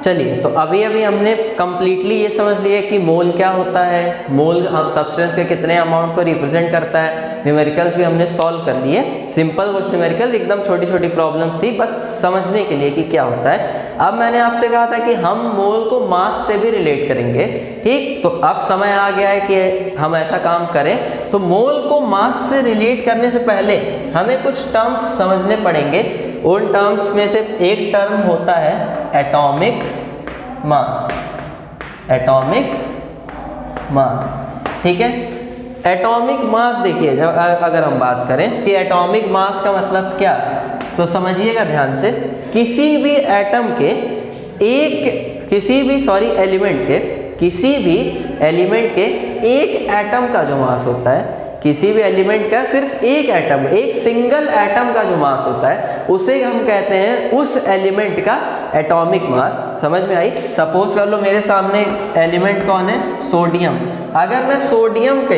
चलिए, तो अभी हमने कंप्लीटली ये समझ लिया कि मोल क्या होता है, मोल हम सब्सटेंस के कितने अमाउंट को रिप्रेजेंट करता है। न्यूमेरिकल्स भी हमने सॉल्व कर लिए, सिंपल कुछ न्यूमेरिकल, एकदम छोटी छोटी प्रॉब्लम्स थी बस समझने के लिए कि क्या होता है। अब मैंने आपसे कहा था कि हम मोल को मास से भी रिलेट करेंगे, ठीक। तो अब समय आ गया है कि हम ऐसा काम करें। तो मोल को मास से रिलेट करने से पहले हमें कुछ टर्म्स समझने पड़ेंगे। उन टर्म्स में से एक टर्म होता है एटॉमिक मास, एटॉमिक मास, ठीक है। एटॉमिक मास देखिए, जब अगर हम बात करें कि एटॉमिक मास का मतलब क्या, तो समझिएगा ध्यान से। किसी भी एटम के किसी भी एलिमेंट के एक एटम का जो मास होता है, किसी भी एलिमेंट का सिर्फ एक एटम, एक सिंगल एटम का जो मास होता है, उसे हम कहते हैं उस एलिमेंट का एटॉमिक मास। समझ में आई? सपोज कर लो मेरे सामने एलिमेंट कौन है, सोडियम। अगर मैं सोडियम के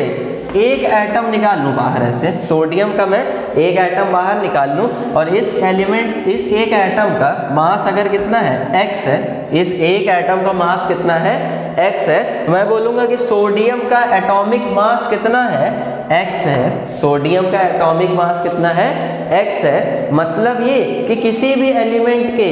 एक एटम निकाल लूँ बाहर, ऐसे सोडियम का मैं एक एटम बाहर निकाल लूँ और इस एक एटम का मास अगर कितना है, x है, इस एक एटम का मास कितना है, x है, मैं बोलूँगा कि सोडियम का एटॉमिक मास कितना है, x है। सोडियम का एटॉमिक मास कितना है, x है। मतलब ये कि किसी भी एलिमेंट के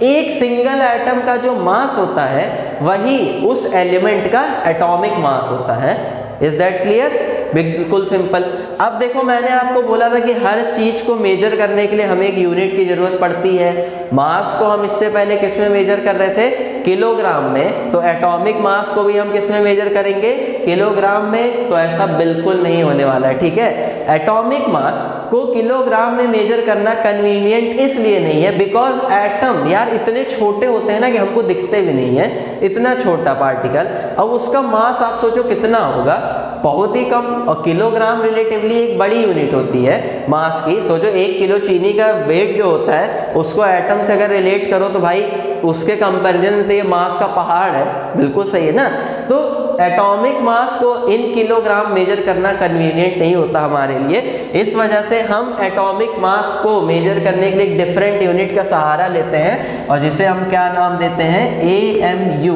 एक सिंगल एटम का जो मास होता है वही उस एलिमेंट का एटॉमिक मास होता है। Is that clear? बिल्कुल सिंपल। अब देखो, मैंने आपको बोला था कि हर चीज को मेजर करने के लिए हमें एक यूनिट की जरूरत पड़ती है। मास को हम इससे पहले किस में मेजर कर रहे थे, किलोग्राम में। तो एटॉमिक मास को भी हम किस में मेजर करेंगे, किलोग्राम में। तो ऐसा बिल्कुल नहीं होने वाला है, ठीक है। एटॉमिक मास को किलोग्राम में मेजर करना कन्वीनियंट इसलिए नहीं है बिकॉज एटम यार इतने छोटे होते हैं ना कि हमको दिखते भी नहीं है, इतना छोटा पार्टिकल। अब उसका मास आप सोचो कितना होगा, बहुत ही कम। और किलोग्राम रिलेटिवली एक बड़ी यूनिट होती है मास की। सोचो 1 किलो चीनी का वेट जो होता है उसको एटम से अगर रिलेट करो तो भाई उसके कंपैरिजन में तो ये मास का पहाड़ है। बिल्कुल सही है ना। तो एटॉमिक मास को इन किलोग्राम मेजर करना कन्वीनियंट नहीं होता हमारे लिए। इस वजह से हम एटॉमिक मास को मेजर करने के लिए एक डिफरेंट यूनिट का सहारा लेते हैं और जिसे हम क्या नाम देते हैं, AMU।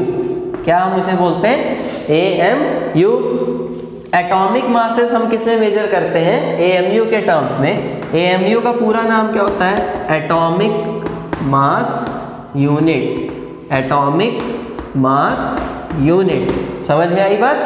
क्या हम इसे बोलते हैं, AMU। एटॉमिक मासेस हम किस में मेजर करते हैं, AMU के टर्म्स में। AMU का पूरा नाम क्या होता है, atomic mass unit, atomic mass unit. समझ में आई बात?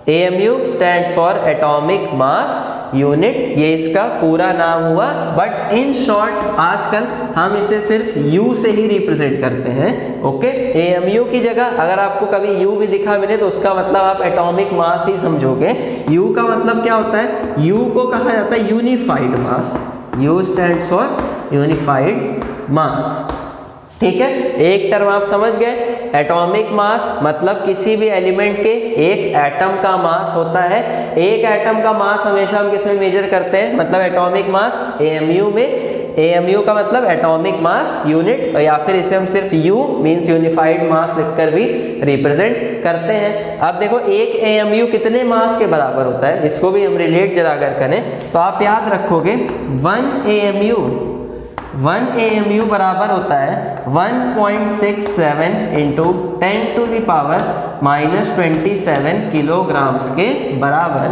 AMU stands for atomic mass unit, ये इसका पूरा नाम हुआ। बट इन शॉर्ट आजकल हम इसे सिर्फ U से ही रिप्रेजेंट करते हैं। ओके, AMU की जगह अगर आपको कभी U भी दिखा मिले तो उसका मतलब आप एटॉमिक मास ही समझोगे। U का मतलब क्या होता है, U को कहा जाता है unified mass. U stands for unified mass, ठीक है। एक टर्म आप समझ गए, एटॉमिक मास मतलब किसी भी एलिमेंट के एक एटम का मास होता है। एक एटम का मास हमेशा हम किस में मेजर करते हैं, मतलब एटॉमिक मास AMU में। AMU का मतलब एटॉमिक मास यूनिट, या फिर इसे हम सिर्फ U मींस यूनिफाइड मास लिखकर भी रिप्रेजेंट करते हैं। अब देखो एक AMU कितने मास के बराबर होता है, इसको भी हम रिलेट जरा अगर करें तो आप याद रखोगे 1 AMU बराबर होता है 1.67 इंटू 10⁻⁻27 किलोग्राम्स के बराबर।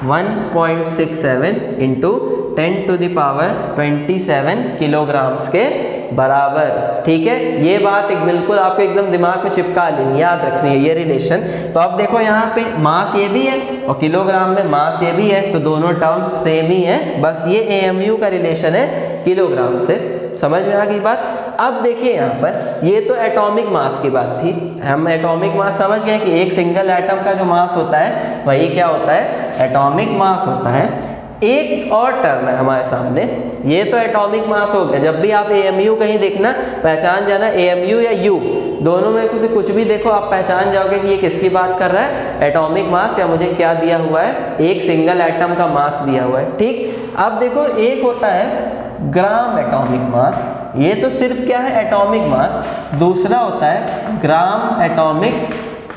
1.67 इंटू 10⁻27 किलोग्राम्स के बराबर, ठीक है। ये बात एक बिल्कुल आपको एकदम दिमाग में चिपका लेनी, याद रखनी है ये रिलेशन। तो अब देखो यहाँ पे मास ये भी है और किलोग्राम में मास ये भी है, तो दोनों टर्म्स सेम ही है, बस ये AMU का रिलेशन है किलोग्राम से। समझ में आ गई बात? अब देखिए यहाँ पर, ये तो एटॉमिक मास की बात थी। हम एटॉमिक मास समझ गए कि एक सिंगल एटम का जो मास होता है वही क्या होता है, एटॉमिक मास होता है। एक और टर्म है हमारे सामने, ये तो एटॉमिक मास हो गया। जब भी आप AMU कहीं देखना, पहचान जाना AMU या U, दोनों में से कुछ भी देखो आप पहचान जाओगे कि ये किसकी बात कर रहा है, एटॉमिक मास, या मुझे क्या दिया हुआ है, एक सिंगल एटम का मास दिया हुआ है, ठीक। अब देखो एक होता है ग्राम एटॉमिक मास, ये तो सिर्फ क्या है, एटॉमिक मास। दूसरा होता है gram atomic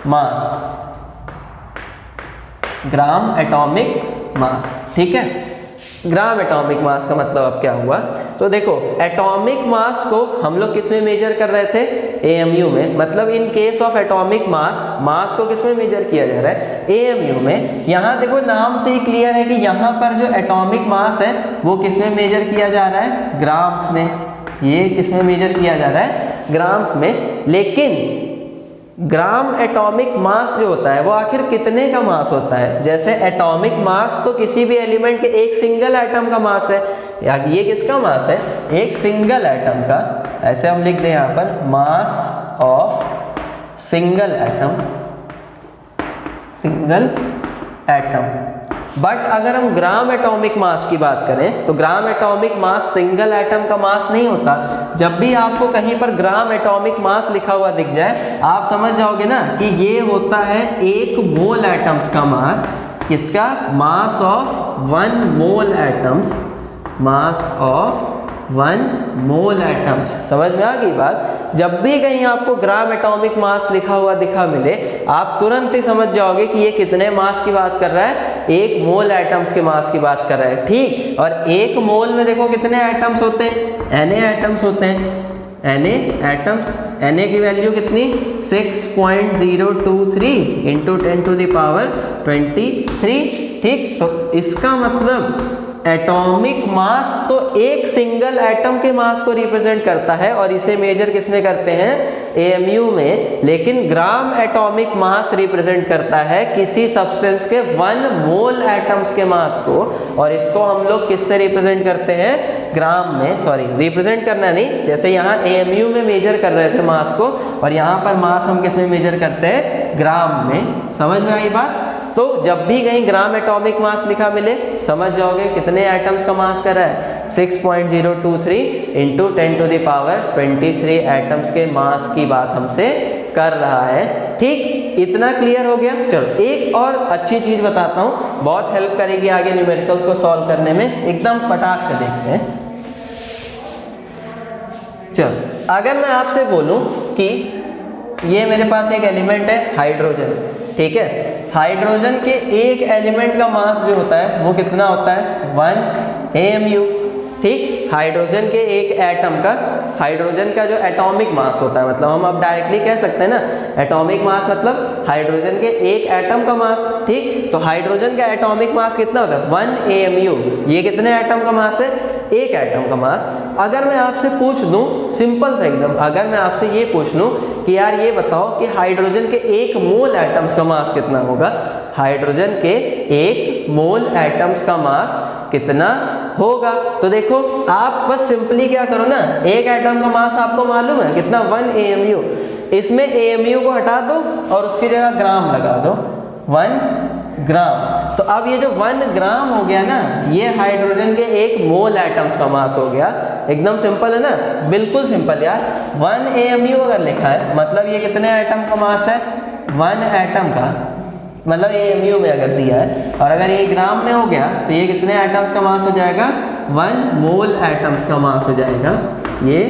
mass, gram atomic mass, ठीक है। ग्राम एटॉमिक मास का मतलब अब क्या हुआ, तो देखो एटॉमिक मास को हम लोग किस में मेजर कर रहे थे, एएमयू में, मतलब in case of atomic mass को किस में मेजर किया जा रहा है, एएमयू में। यहाँ देखो नाम से ही क्लियर है कि यहाँ पर जो एटॉमिक मास है वो किस में मेजर किया जा रहा है, ग्राम्स में। ये किस में मेजर किया जा रहा है, ग्राम्स में। लेकिन ग्राम एटॉमिक मास जो होता है वो आखिर कितने का मास होता है, जैसे एटॉमिक मास तो किसी भी एलिमेंट के एक सिंगल एटम का मास है, या ये किसका मास है, एक सिंगल एटम का। ऐसे हम लिख दें यहाँ पर मास of single atom, single atom. But अगर हम ग्राम एटॉमिक मास की बात करें तो gram atomic mass single atom का मास नहीं होता। जब भी आपको कहीं पर ग्राम एटॉमिक मास लिखा हुआ दिख जाए आप समझ जाओगे ना कि ये होता है एक मोल एटम्स का मास। किसका, mass of 1 mole atoms, mass of 1 mole atoms. समझ में आ गई बात। जब भी कहीं आपको ग्राम एटॉमिक मास लिखा हुआ दिखा मिले आप तुरंत ही समझ जाओगे कि ये कितने मास की बात कर रहा है, एक मोल एटम्स के मास की बात कर रहा है, ठीक। और एक मोल में देखो कितने एटम्स होते हैं, Na एटम्स होते हैं, Na एटम्स। Na की वैल्यू कितनी, 6.023 इंटू 10⁻23, ठीक। तो इसका मतलब एटॉमिक मास तो एक सिंगल एटम के मास को रिप्रेजेंट करता है और इसे मेजर किसमें करते हैं, एएमयू में। लेकिन ग्राम एटॉमिक मास रिप्रेजेंट करता है किसी सब्सटेंस के 1 मोल एटम्स के मास को, और इसको हम लोग किससे रिप्रेजेंट करते हैं, ग्राम में। सॉरी, रिप्रेजेंट करना नहीं, जैसे यहाँ एएमयू में मेजर कर रहे थे मास को, और यहाँ पर मास हम किसमें मेजर करते हैं, ग्राम में। समझ में आई बात। तो जब भी कहीं ग्राम एटॉमिक मास लिखा मिले समझ जाओगे कितने एटम्स का मास कर रहा है, 6.023 इंटू 10⁻23 एटम्स के मास की बात हमसे कर रहा है, ठीक। इतना क्लियर हो गया। चलो एक और अच्छी चीज बताता हूँ, बहुत हेल्प करेगी आगे न्यूमेरिकल्स को सॉल्व करने में। एकदम फटाक से देखते हैं। चलो अगर मैं आपसे बोलूं कि ये मेरे पास एक एलिमेंट है हाइड्रोजन, ठीक है। हाइड्रोजन के एक एलिमेंट का मास जो होता है वो कितना होता है, 1 AMU, ठीक। हाइड्रोजन के एक एटम का, हाइड्रोजन का जो एटॉमिक मास होता है, मतलब हम अब डायरेक्टली कह सकते हैं ना एटॉमिक मास मतलब हाइड्रोजन के एक एटम का मास, ठीक। तो हाइड्रोजन का एटॉमिक मास कितना होता है, 1 AMU। ये कितने एटम का मास है, एक एटम का मास। अगर मैं आपसे पूछ दूं सिंपल सा एकदम, अगर मैं आपसे ये पूछ लूं कि यार ये बताओ कि हाइड्रोजन के एक मोल एटम्स का मास कितना होगा, हाइड्रोजन के एक मोल एटम्स का मास कितना होगा। तो देखो आप बस सिंपली क्या करो ना, एक एटम का मास आपको मालूम है कितना, 1 AMU। इसमें AMU को हटा दो और उसकी जगह ग्राम लगा दो, 1 ग्राम। तो अब ये जो 1 ग्राम हो गया ना, ये हाइड्रोजन के एक मोल एटम्स का मास हो गया। एकदम सिंपल है ना, बिल्कुल सिंपल यार। 1 AMU अगर लिखा है मतलब ये कितने एटम का मास है, 1 एटम का, मतलब AMU में अगर दिया है, और अगर ये ग्राम में हो गया तो ये कितने एटम्स का मास हो जाएगा, 1 मोल एटम्स का मास हो जाएगा। ये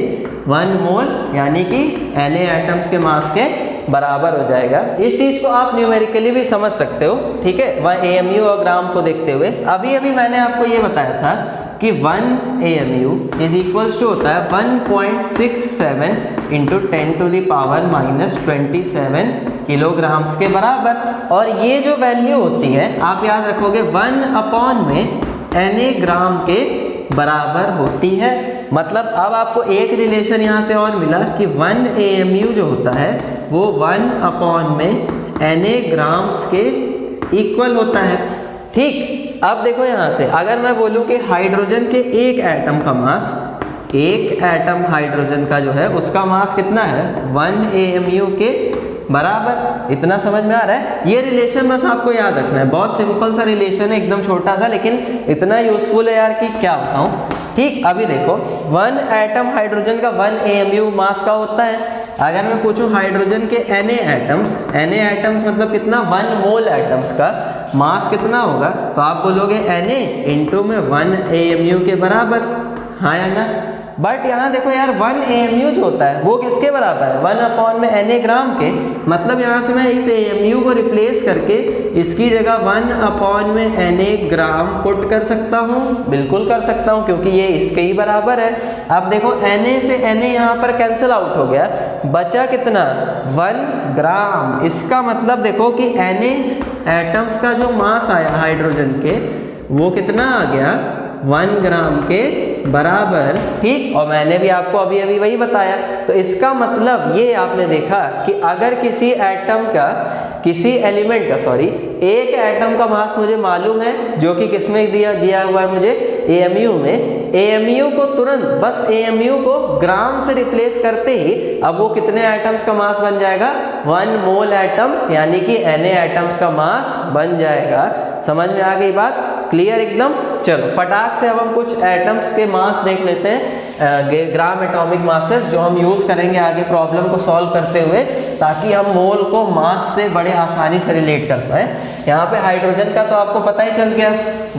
1 मोल यानी कि Na एटम्स के मास के बराबर हो जाएगा। इस चीज को आप न्यूमेरिकली भी समझ सकते हो, ठीक है, वह AMU और ग्राम को देखते हुए। अभी मैंने आपको ये बताया था कि 1 AMU इज इक्वल्स टू होता है 1.67 इंटू 10⁻⁻27 किलोग्राम्स के बराबर। और ये जो वैल्यू होती है आप याद रखोगे 1 में Na ग्राम के बराबर होती है। मतलब अब आपको एक रिलेशन यहाँ से और मिला कि 1 AMU जो होता है वो 1 में Na ग्राम्स के इक्वल होता है, ठीक। अब देखो यहाँ से अगर मैं बोलूँ कि हाइड्रोजन के एक एटम का मास, एक एटम हाइड्रोजन का जो है उसका मास कितना है, 1 AMU के बराबर। इतना समझ में आ रहा है। ये रिलेशन बस आपको याद रखना है, बहुत सिंपल सा रिलेशन है, एकदम छोटा सा, लेकिन इतना यूजफुल है यार कि क्या बताऊं, ठीक। अभी देखो 1 एटम हाइड्रोजन का 1 AMU मास का होता है। अगर मैं पूछूं हाइड्रोजन के Na एटम्स मतलब कितना, 1 मोल एटम्स का मास कितना होगा, तो आप बोलोगे Na इंटू में 1 AMU के बराबर, हाँ या ना। बट यहाँ देखो यार 1 AMU जो होता है वो किसके बराबर है, 1/Na ग्राम के। मतलब यहाँ से मैं इस AMU को रिप्लेस करके इसकी जगह 1/Na ग्राम पुट कर सकता हूँ, बिल्कुल कर सकता हूँ, क्योंकि ये इसके ही बराबर है। अब देखो Na से Na यहाँ पर कैंसिल आउट हो गया, बचा कितना 1 ग्राम। इसका मतलब देखो कि Na एटम्स का जो मास आया हाइड्रोजन के वो कितना आ गया 1 ग्राम के बराबर, ठीक। और मैंने भी आपको अभी अभी वही बताया। तो इसका मतलब ये आपने देखा कि अगर किसी एटम का, किसी एलिमेंट का, सॉरी, एक एटम का मास मुझे मालूम है जो कि किसमें दिया हुआ है मुझे, AMU में। AMU को तुरंत बस AMU को ग्राम से रिप्लेस करते ही अब वो कितने एटम्स का मास बन जाएगा, 1 मोल एटम्स, यानी कि Na एटम्स का मास बन जाएगा। समझ में आ गई बात, क्लियर एकदम। चलो फटाक से अब हम कुछ एटम्स के मास देख लेते हैं, ग्राम एटॉमिक मासेस, जो हम यूज करेंगे आगे प्रॉब्लम को सॉल्व करते हुए, ताकि हम मोल को मास से बड़े आसानी से रिलेट कर पाए। यहाँ पे हाइड्रोजन का तो आपको पता ही चल गया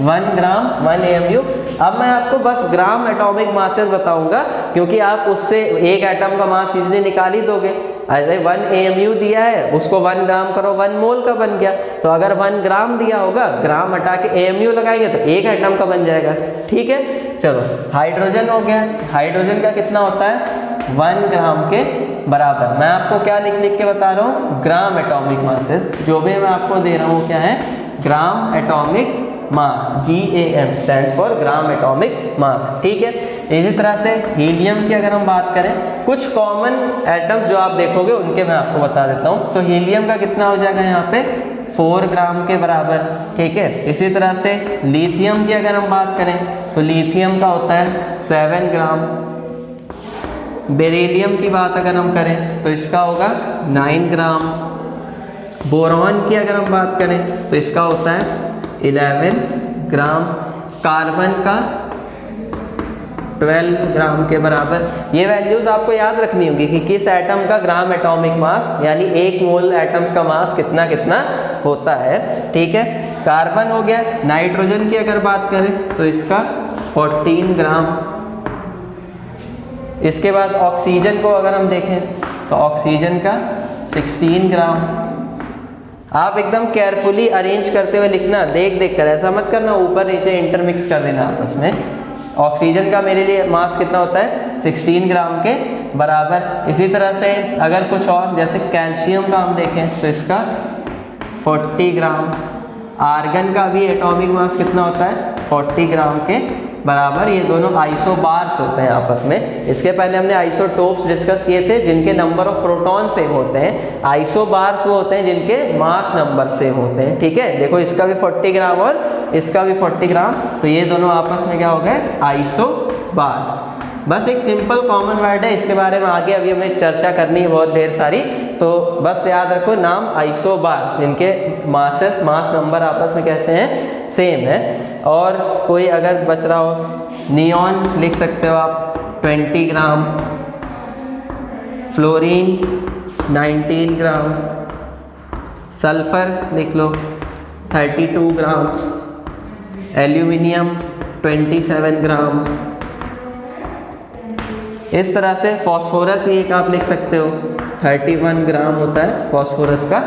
1 ग्राम 1 AMU। अब मैं आपको बस ग्राम एटॉमिक मासेस बताऊंगा, क्योंकि आप उससे एक एटम का मास इजीली निकाल ही दोगे। अरे 1 AMU दिया है, उसको 1 ग्राम करो, 1 मोल का बन गया। तो अगर 1 ग्राम दिया होगा, ग्राम हटा के AMU लगाएंगे तो एक एटम का बन जाएगा, ठीक है। चलो हाइड्रोजन हो गया, हाइड्रोजन का कितना होता है 1 ग्राम के बराबर। मैं आपको क्या लिख के बता रहा हूँ, ग्राम एटॉमिक मासेस, जो भी मैं आपको दे रहा हूँ क्या है, gram atomic mass, GAM stands for gram atomic mass, ठीक है। इसी तरह से हीलियम की अगर हम बात करें, कुछ कॉमन एटम्स जो आप देखोगे उनके मैं आपको बता देता हूँ। तो हीलियम का कितना हो जाएगा यहाँ पे 4 ग्राम के बराबर, ठीक है। इसी तरह से लिथियम की अगर हम बात करें तो लिथियम का होता है 7 ग्राम। बेरिलियम की बात अगर हम करें तो इसका होगा 9 ग्राम। बोरॉन की अगर हम बात करें तो इसका होता है 11 ग्राम। कार्बन का 12 ग्राम के बराबर। ये वैल्यूज आपको याद रखनी होगी कि किस एटम का ग्राम एटॉमिक मास, यानी 1 मोल एटम्स का मास कितना कितना होता है, ठीक है। कार्बन हो गया। नाइट्रोजन की अगर बात करें तो इसका 14 ग्राम। इसके बाद ऑक्सीजन को अगर हम देखें तो ऑक्सीजन का 16 ग्राम। आप एकदम केयरफुली अरेंज करते हुए लिखना, देख कर, ऐसा मत करना ऊपर नीचे इंटरमिक्स कर देना आपस में। ऑक्सीजन का मेरे लिए मास कितना होता है 16 ग्राम के बराबर। इसी तरह से अगर कुछ और जैसे कैल्शियम का हम देखें तो इसका 40 ग्राम। आर्गन का भी एटॉमिक मास कितना होता है 40 ग्राम के बराबर। ये दोनों आइसोबार्स होते हैं आपस में। इसके पहले हमने आइसोटोप्स डिस्कस किए थे जिनके नंबर ऑफ प्रोटॉन सेम होते हैं। आइसोबार्स वो होते हैं जिनके मास नंबर सेम होते हैं, ठीक है। देखो इसका भी 40 ग्राम और इसका भी 40 ग्राम, तो ये दोनों आपस में क्या हो गए आइसोबार्स। बस एक सिंपल कॉमन वर्ड है, इसके बारे में आगे अभी हमें चर्चा करनी है बहुत ढेर सारी। तो बस याद रखो नाम आइसोबार, जिनके मास नंबर आपस में कैसे हैं सेम है। और कोई अगर बच रहा हो, नियॉन लिख सकते हो आप 20 ग्राम, फ्लोरीन 19 ग्राम, सल्फर लिख लो 32 ग्राम्स, एल्यूमिनियम 27 ग्राम। इस तरह से फॉस्फोरस भी एक आप लिख सकते हो 31 ग्राम होता है फॉस्फोरस का।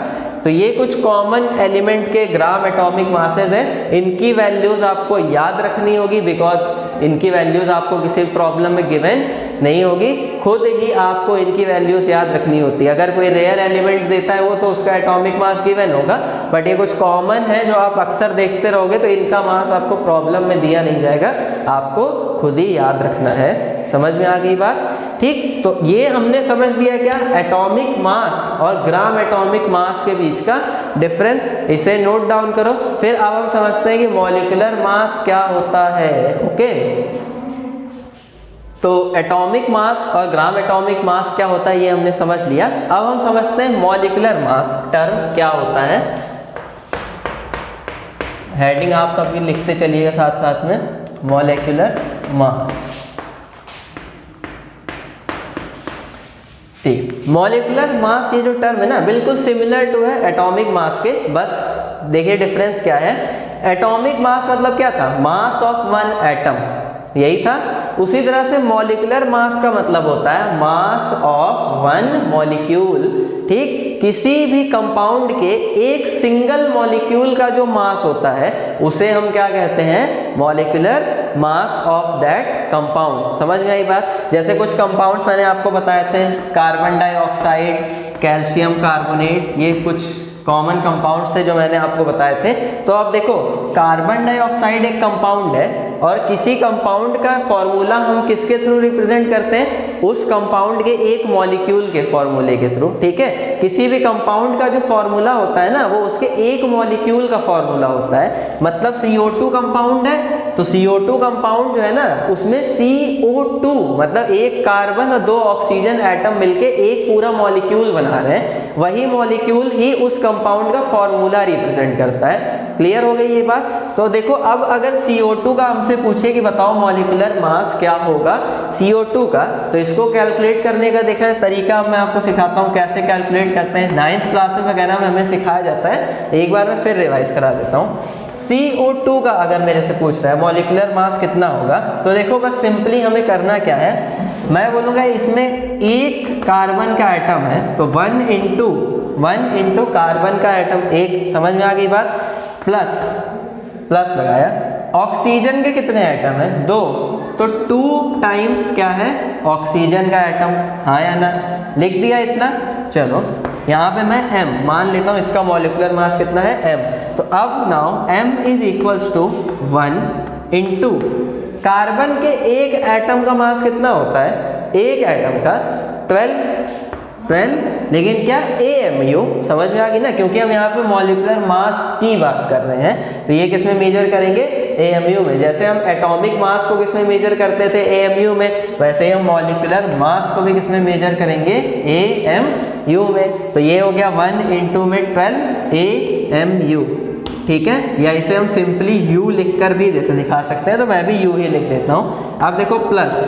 तो ये कुछ कॉमन एलिमेंट के ग्राम एटॉमिक मासेस हैं। इनकी वैल्यूज आपको याद रखनी होगी, बिकॉज इनकी वैल्यूज आपको किसी प्रॉब्लम में गिवन नहीं होगी, खुद ही आपको इनकी वैल्यूज याद रखनी होती है। अगर कोई रेयर एलिमेंट देता है वो तो उसका एटॉमिक मास गिवन होगा, बट ये कुछ कॉमन है जो आप अक्सर देखते रहोगे तो इनका मास आपको प्रॉब्लम में दिया नहीं जाएगा, आपको खुद ही याद रखना है। समझ में आ गई बात, ठीक। तो ये हमने समझ लिया क्या एटॉमिक मास और ग्राम एटॉमिक मास के बीच का डिफरेंस, इसे नोट डाउन करो। फिर अब हम समझते हैं कि मॉलिक्यूलर मास क्या होता है, ओके। तो एटॉमिक मास और ग्राम एटॉमिक मास क्या होता है ये हमने समझ लिया। अब हम समझते हैं मॉलिक्यूलर मास टर्म क्या होता है। हेडिंग आप सब भी लिखते चलिएगा साथ साथ में, मॉलिक्यूलर मास, ठीक। मॉलिक्यूलर मास ये जो टर्म है ना बिल्कुल सिमिलर टू है एटॉमिक मास के, बस देखिए डिफरेंस क्या है। एटॉमिक मास मतलब क्या था, मास ऑफ वन एटम, यही था। उसी तरह से मॉलिक्यूलर मास का मतलब होता है मास ऑफ वन मॉलिक्यूल। ठीक, किसी भी कंपाउंड के एक सिंगल मॉलिक्यूल का जो मास होता है उसे हम क्या कहते हैं, molecular mass of that compound. समझ में आई बात? जैसे कुछ कंपाउंड्स मैंने आपको बताए थे, कार्बन डाइऑक्साइड, कैल्शियम कार्बोनेट, ये कुछ कॉमन कंपाउंड्स थे जो मैंने आपको बताए थे। तो अब देखो, कार्बन डाइऑक्साइड एक कंपाउंड है और किसी कंपाउंड का फॉर्मूला हम किसके थ्रू रिप्रेजेंट करते हैं, उस कंपाउंड के एक मॉलिक्यूल के फॉर्मूले के थ्रू। ठीक है, किसी भी कंपाउंड का जो फॉर्मूला होता है ना, वो उसके एक मॉलिक्यूल का फॉर्मूला होता है। मतलब CO2 कंपाउंड है तो CO2 कंपाउंड जो है ना, उसमें CO2 मतलब एक कार्बन और 2 ऑक्सीजन एटम मिलके एक पूरा मॉलिक्यूल बना रहे हैं, वही मॉलिक्यूल ही उस कंपाउंड का फॉर्मूला रिप्रेजेंट करता है। क्लियर हो गई ये बात? तो देखो, अब अगर CO2 का हमसे पूछे कि बताओ मॉलिक्यूलर मास क्या होगा CO2 का, तो इसको कैलकुलेट करने का देखा तरीका मैं आपको सिखाता हूँ कैसे कैलकुलेट करते हैं। 9th क्लासेस वगैरह में हमें सिखाया जाता है, एक बार मैं फिर रिवाइज करा देता हूँ। CO2 का अगर मेरे से पूछ रहा है मॉलिक्यूलर मास कितना होगा, तो देखो बस सिंपली हमें करना क्या है, मैं बोलूँगा इसमें एक कार्बन का एटम है तो 1 इंटू कार्बन का एटम एक, समझ में आ गई बात, प्लस लगाया। ऑक्सीजन के कितने एटम है, 2, तो 2 टाइम्स क्या है, ऑक्सीजन का एटम, हाँ या ना, लिख दिया इतना। चलो यहाँ पे मैं m मान लेता हूँ, इसका मॉलिक्यूलर मास कितना है, m। तो अब now m is equals to 1 into carbon के एक एटम का मास कितना होता है, एक एटम का 12, लेकिन क्या AMU, समझ में आ गई ना, क्योंकि हम यहाँ पे मॉलिक्यूलर मास की बात कर रहे हैं, तो ये किस में मेजर करेंगे, AMU में। जैसे हम एटॉमिक मास को किस में मेजर करते थे, AMU में, वैसे ही हम मॉलिक्यूलर मास को भी किस में मेजर करेंगे, AMU में। तो ये हो गया 1 इंटू में 12 AMU। ठीक है, या इसे हम सिंपली U लिखकर भी जैसे दिखा सकते हैं, तो मैं भी U ही लिख देता हूँ। अब देखो प्लस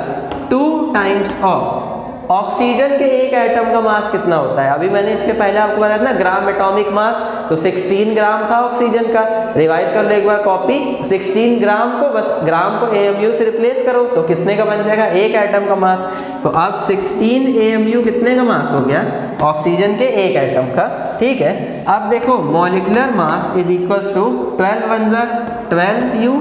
2 टाइम्स ऑफ ऑक्सीजन के एक एटम का मास कितना होता है, अभी मैंने इसके पहले आपको बताया था ना ग्राम एटॉमिक मास, तो 16 ग्राम था ऑक्सीजन का। रिवाइज कर लो एक बार कॉपी, 16 ग्राम को बस ग्राम को AMU से रिप्लेस करो तो कितने का बन जाएगा, एक एटम का मास। तो अब 16 AMU कितने का मास हो गया, ऑक्सीजन के एक एटम का। ठीक है, अब देखो molecular mass is equals to 12 1 जा 12U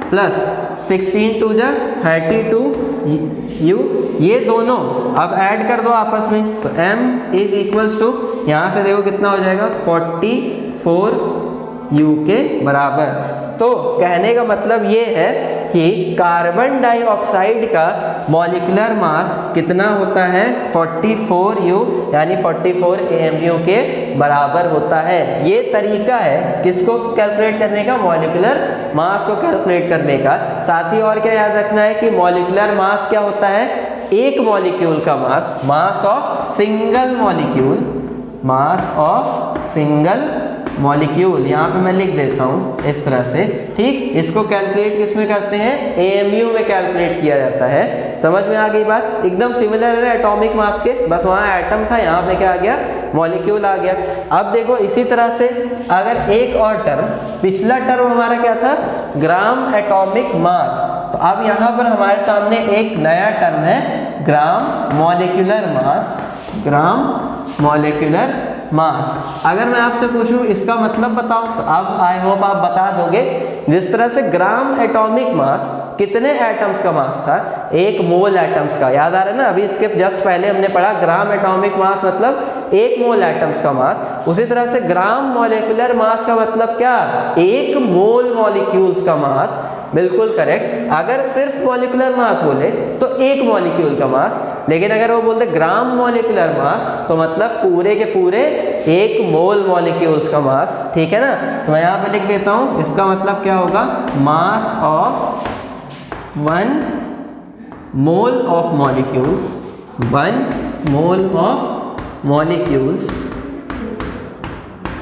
प्लस 16 2 जा 32U, ये दोनों अब ऐड कर दो आपस में, तो m इज इक्वल्स टू, यहाँ से देखो कितना हो जाएगा, 44U के बराबर। तो कहने का मतलब ये है कि कार्बन डाइऑक्साइड का मॉलिक्यूलर मास कितना होता है, 44U यानी 44 AMU के बराबर होता है। ये तरीका है किसको कैलकुलेट करने का, मॉलिक्यूलर मास को कैलकुलेट करने का। साथ ही और क्या याद रखना है कि मॉलिक्यूलर मास क्या होता है, एक मॉलिक्यूल का mass, mass of single molecule, mass of single molecule, यहाँ पे मैं लिख देता हूँ इस तरह से। ठीक, इसको कैलकुलेट किस में करते हैं, AMU में कैलकुलेट किया जाता है। समझ में आ गई बात? एकदम सिमिलर है एटॉमिक मास के, बस वहाँ एटम था, यहाँ पे क्या आ गया, मॉलिक्यूल आ गया। अब देखो इसी तरह से अगर एक और टर्म, पिछला टर्म हमारा क्या था, ग्राम एटॉमिक मास, तो अब यहाँ पर हमारे सामने एक नया टर्म है gram molecular mass, gram molecular mass. अगर मैं आपसे पूछूं इसका मतलब बताओ, तो अब आई होप आप बता दोगे। जिस तरह से ग्राम एटॉमिक मास कितने एटम्स का मास था, 1 मोल एटम्स का, याद आ रहा है ना, अभी इसके जस्ट पहले हमने पढ़ा ग्राम एटॉमिक मास मतलब 1 मोल एटम्स का मास। उसी तरह से ग्राम मॉलिक्यूलर मास का मतलब क्या, 1 मोल मॉलिक्यूल्स का मास। बिल्कुल करेक्ट। अगर सिर्फ मॉलिक्यूलर मास बोले तो 1 मॉलिक्यूल का मास, लेकिन अगर वो बोलते ग्राम मॉलिक्यूलर मास तो मतलब पूरे के पूरे 1 मोल मॉलिक्यूल्स का मास। ठीक है ना, तो मैं यहाँ पे लिख देता हूँ, इसका मतलब क्या होगा, mass of 1 mole of molecules, 1 mole of molecules.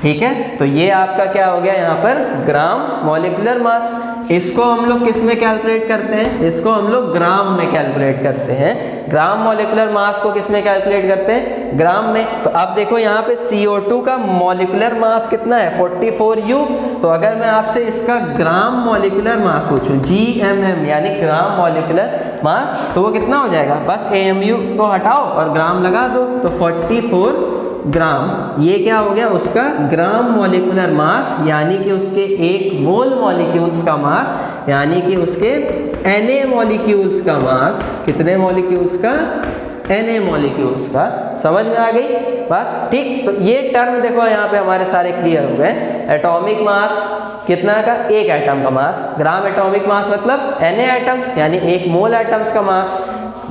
ठीक है, तो ये आपका क्या हो गया यहाँ पर, ग्राम मॉलिक्यूलर मास। इसको हम लोग किस में कैलकुलेट करते हैं? इसको हम लोग ग्राम में कैलकुलेट करते हैं। ग्राम मॉलिक्यूलर मास को किस में कैलकुलेट करते हैं? ग्राम में। तो अब देखो यहाँ पे CO2 का मॉलिक्यूलर मास कितना है? 44U। तो अगर मैं आपसे इसका ग्राम मॉलिक्यूलर मास पूछूं, GMM यानी ग्राम मॉलिक्यूलर मास, तो वो कितना हो जाएगा? बस AMU को हटाओ और ग्राम लगा दो, तो 44 ग्राम। ये क्या हो गया? उसका ग्राम मॉलिक्यूलर मास, यानी कि उसके एक मोल मॉलिक्यूल्स का मास, यानी कि उसके Na मॉलिक्यूल्स का मास। कितने मॉलिक्यूल्स का? Na मॉलिक्यूल्स का। समझ में आ गई बात? ठीक। तो ये टर्म देखो यहाँ पे हमारे सारे क्लियर हो गए। एटॉमिक मास कितना का? एक एटम का मास। ग्राम एटॉमिक मास मतलब Na एटम्स, यानी एक मोल एटम्स का मास।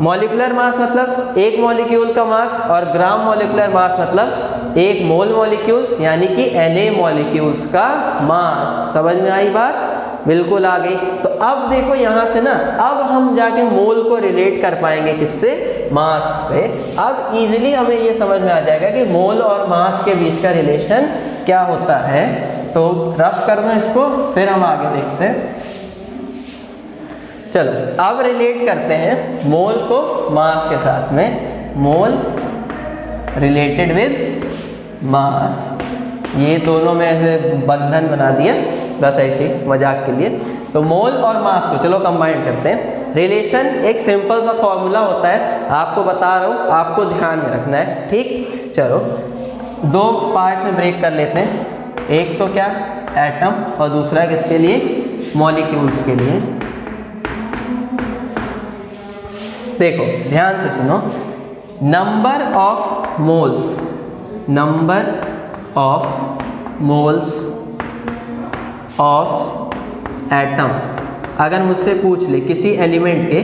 मॉलिक्यूलर मास मतलब एक मॉलिक्यूल का मास, और ग्राम मॉलिक्यूलर मास मतलब एक मोल मॉलिक्यूल्स, यानी कि Na मॉलिक्यूल्स का मास। समझ में आई बात? बिल्कुल आ गई। तो अब देखो यहाँ से ना, अब हम जाके मोल को रिलेट कर पाएंगे किससे? मास से। अब इजीली हमें ये समझ में आ जाएगा कि मोल और मास के बीच का रिलेशन क्या होता है। तो रफ कर दो इसको, फिर हम आगे देखते हैं। चलो अब रिलेट करते हैं मोल को मास के साथ में। मोल रिलेटेड विद मास, ये दोनों में ऐसे बंधन बना दिया, बस ऐसे ही मजाक के लिए। तो मोल और मास को चलो कंबाइन करते हैं। रिलेशन एक सिंपल सा फॉर्मूला होता है, आपको बता रहा हूँ, आपको ध्यान में रखना है। ठीक, चलो दो पार्ट्स में ब्रेक कर लेते हैं। एक तो क्या? एटम, और दूसरा किसके लिए? मॉलिक्यूल्स के लिए। देखो ध्यान से सुनो। Number of moles, number of moles of atom, अगर मुझसे पूछ ले किसी एलिमेंट के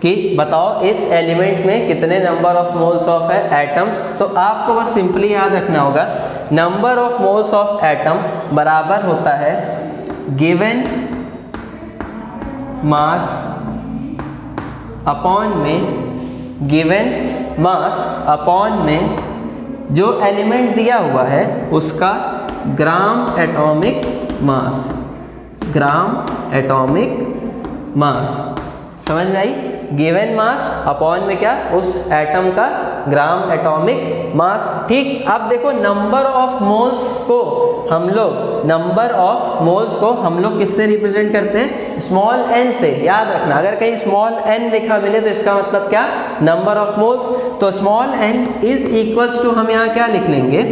कि बताओ इस एलिमेंट में कितने number of moles of atoms, तो आपको बस सिंपली याद रखना होगा number of moles of atom बराबर होता है गिवन मास अपॉन में, गिवन मास अपॉन में जो एलिमेंट दिया हुआ है उसका gram atomic mass. Gram atomic mass, समझ में आई? गिवन मास अपॉन में क्या? उस एटम का ग्राम एटॉमिक मास। ठीक। अब देखो नंबर ऑफ मोल्स को हम लोग, नंबर ऑफ मोल्स को हम लोग किससे रिप्रेजेंट करते हैं? स्मॉल n से। याद रखना, अगर कहीं स्मॉल n लिखा मिले तो इसका मतलब क्या? Number of moles. तो small n is equals to, हम यहाँ क्या लिख लेंगे?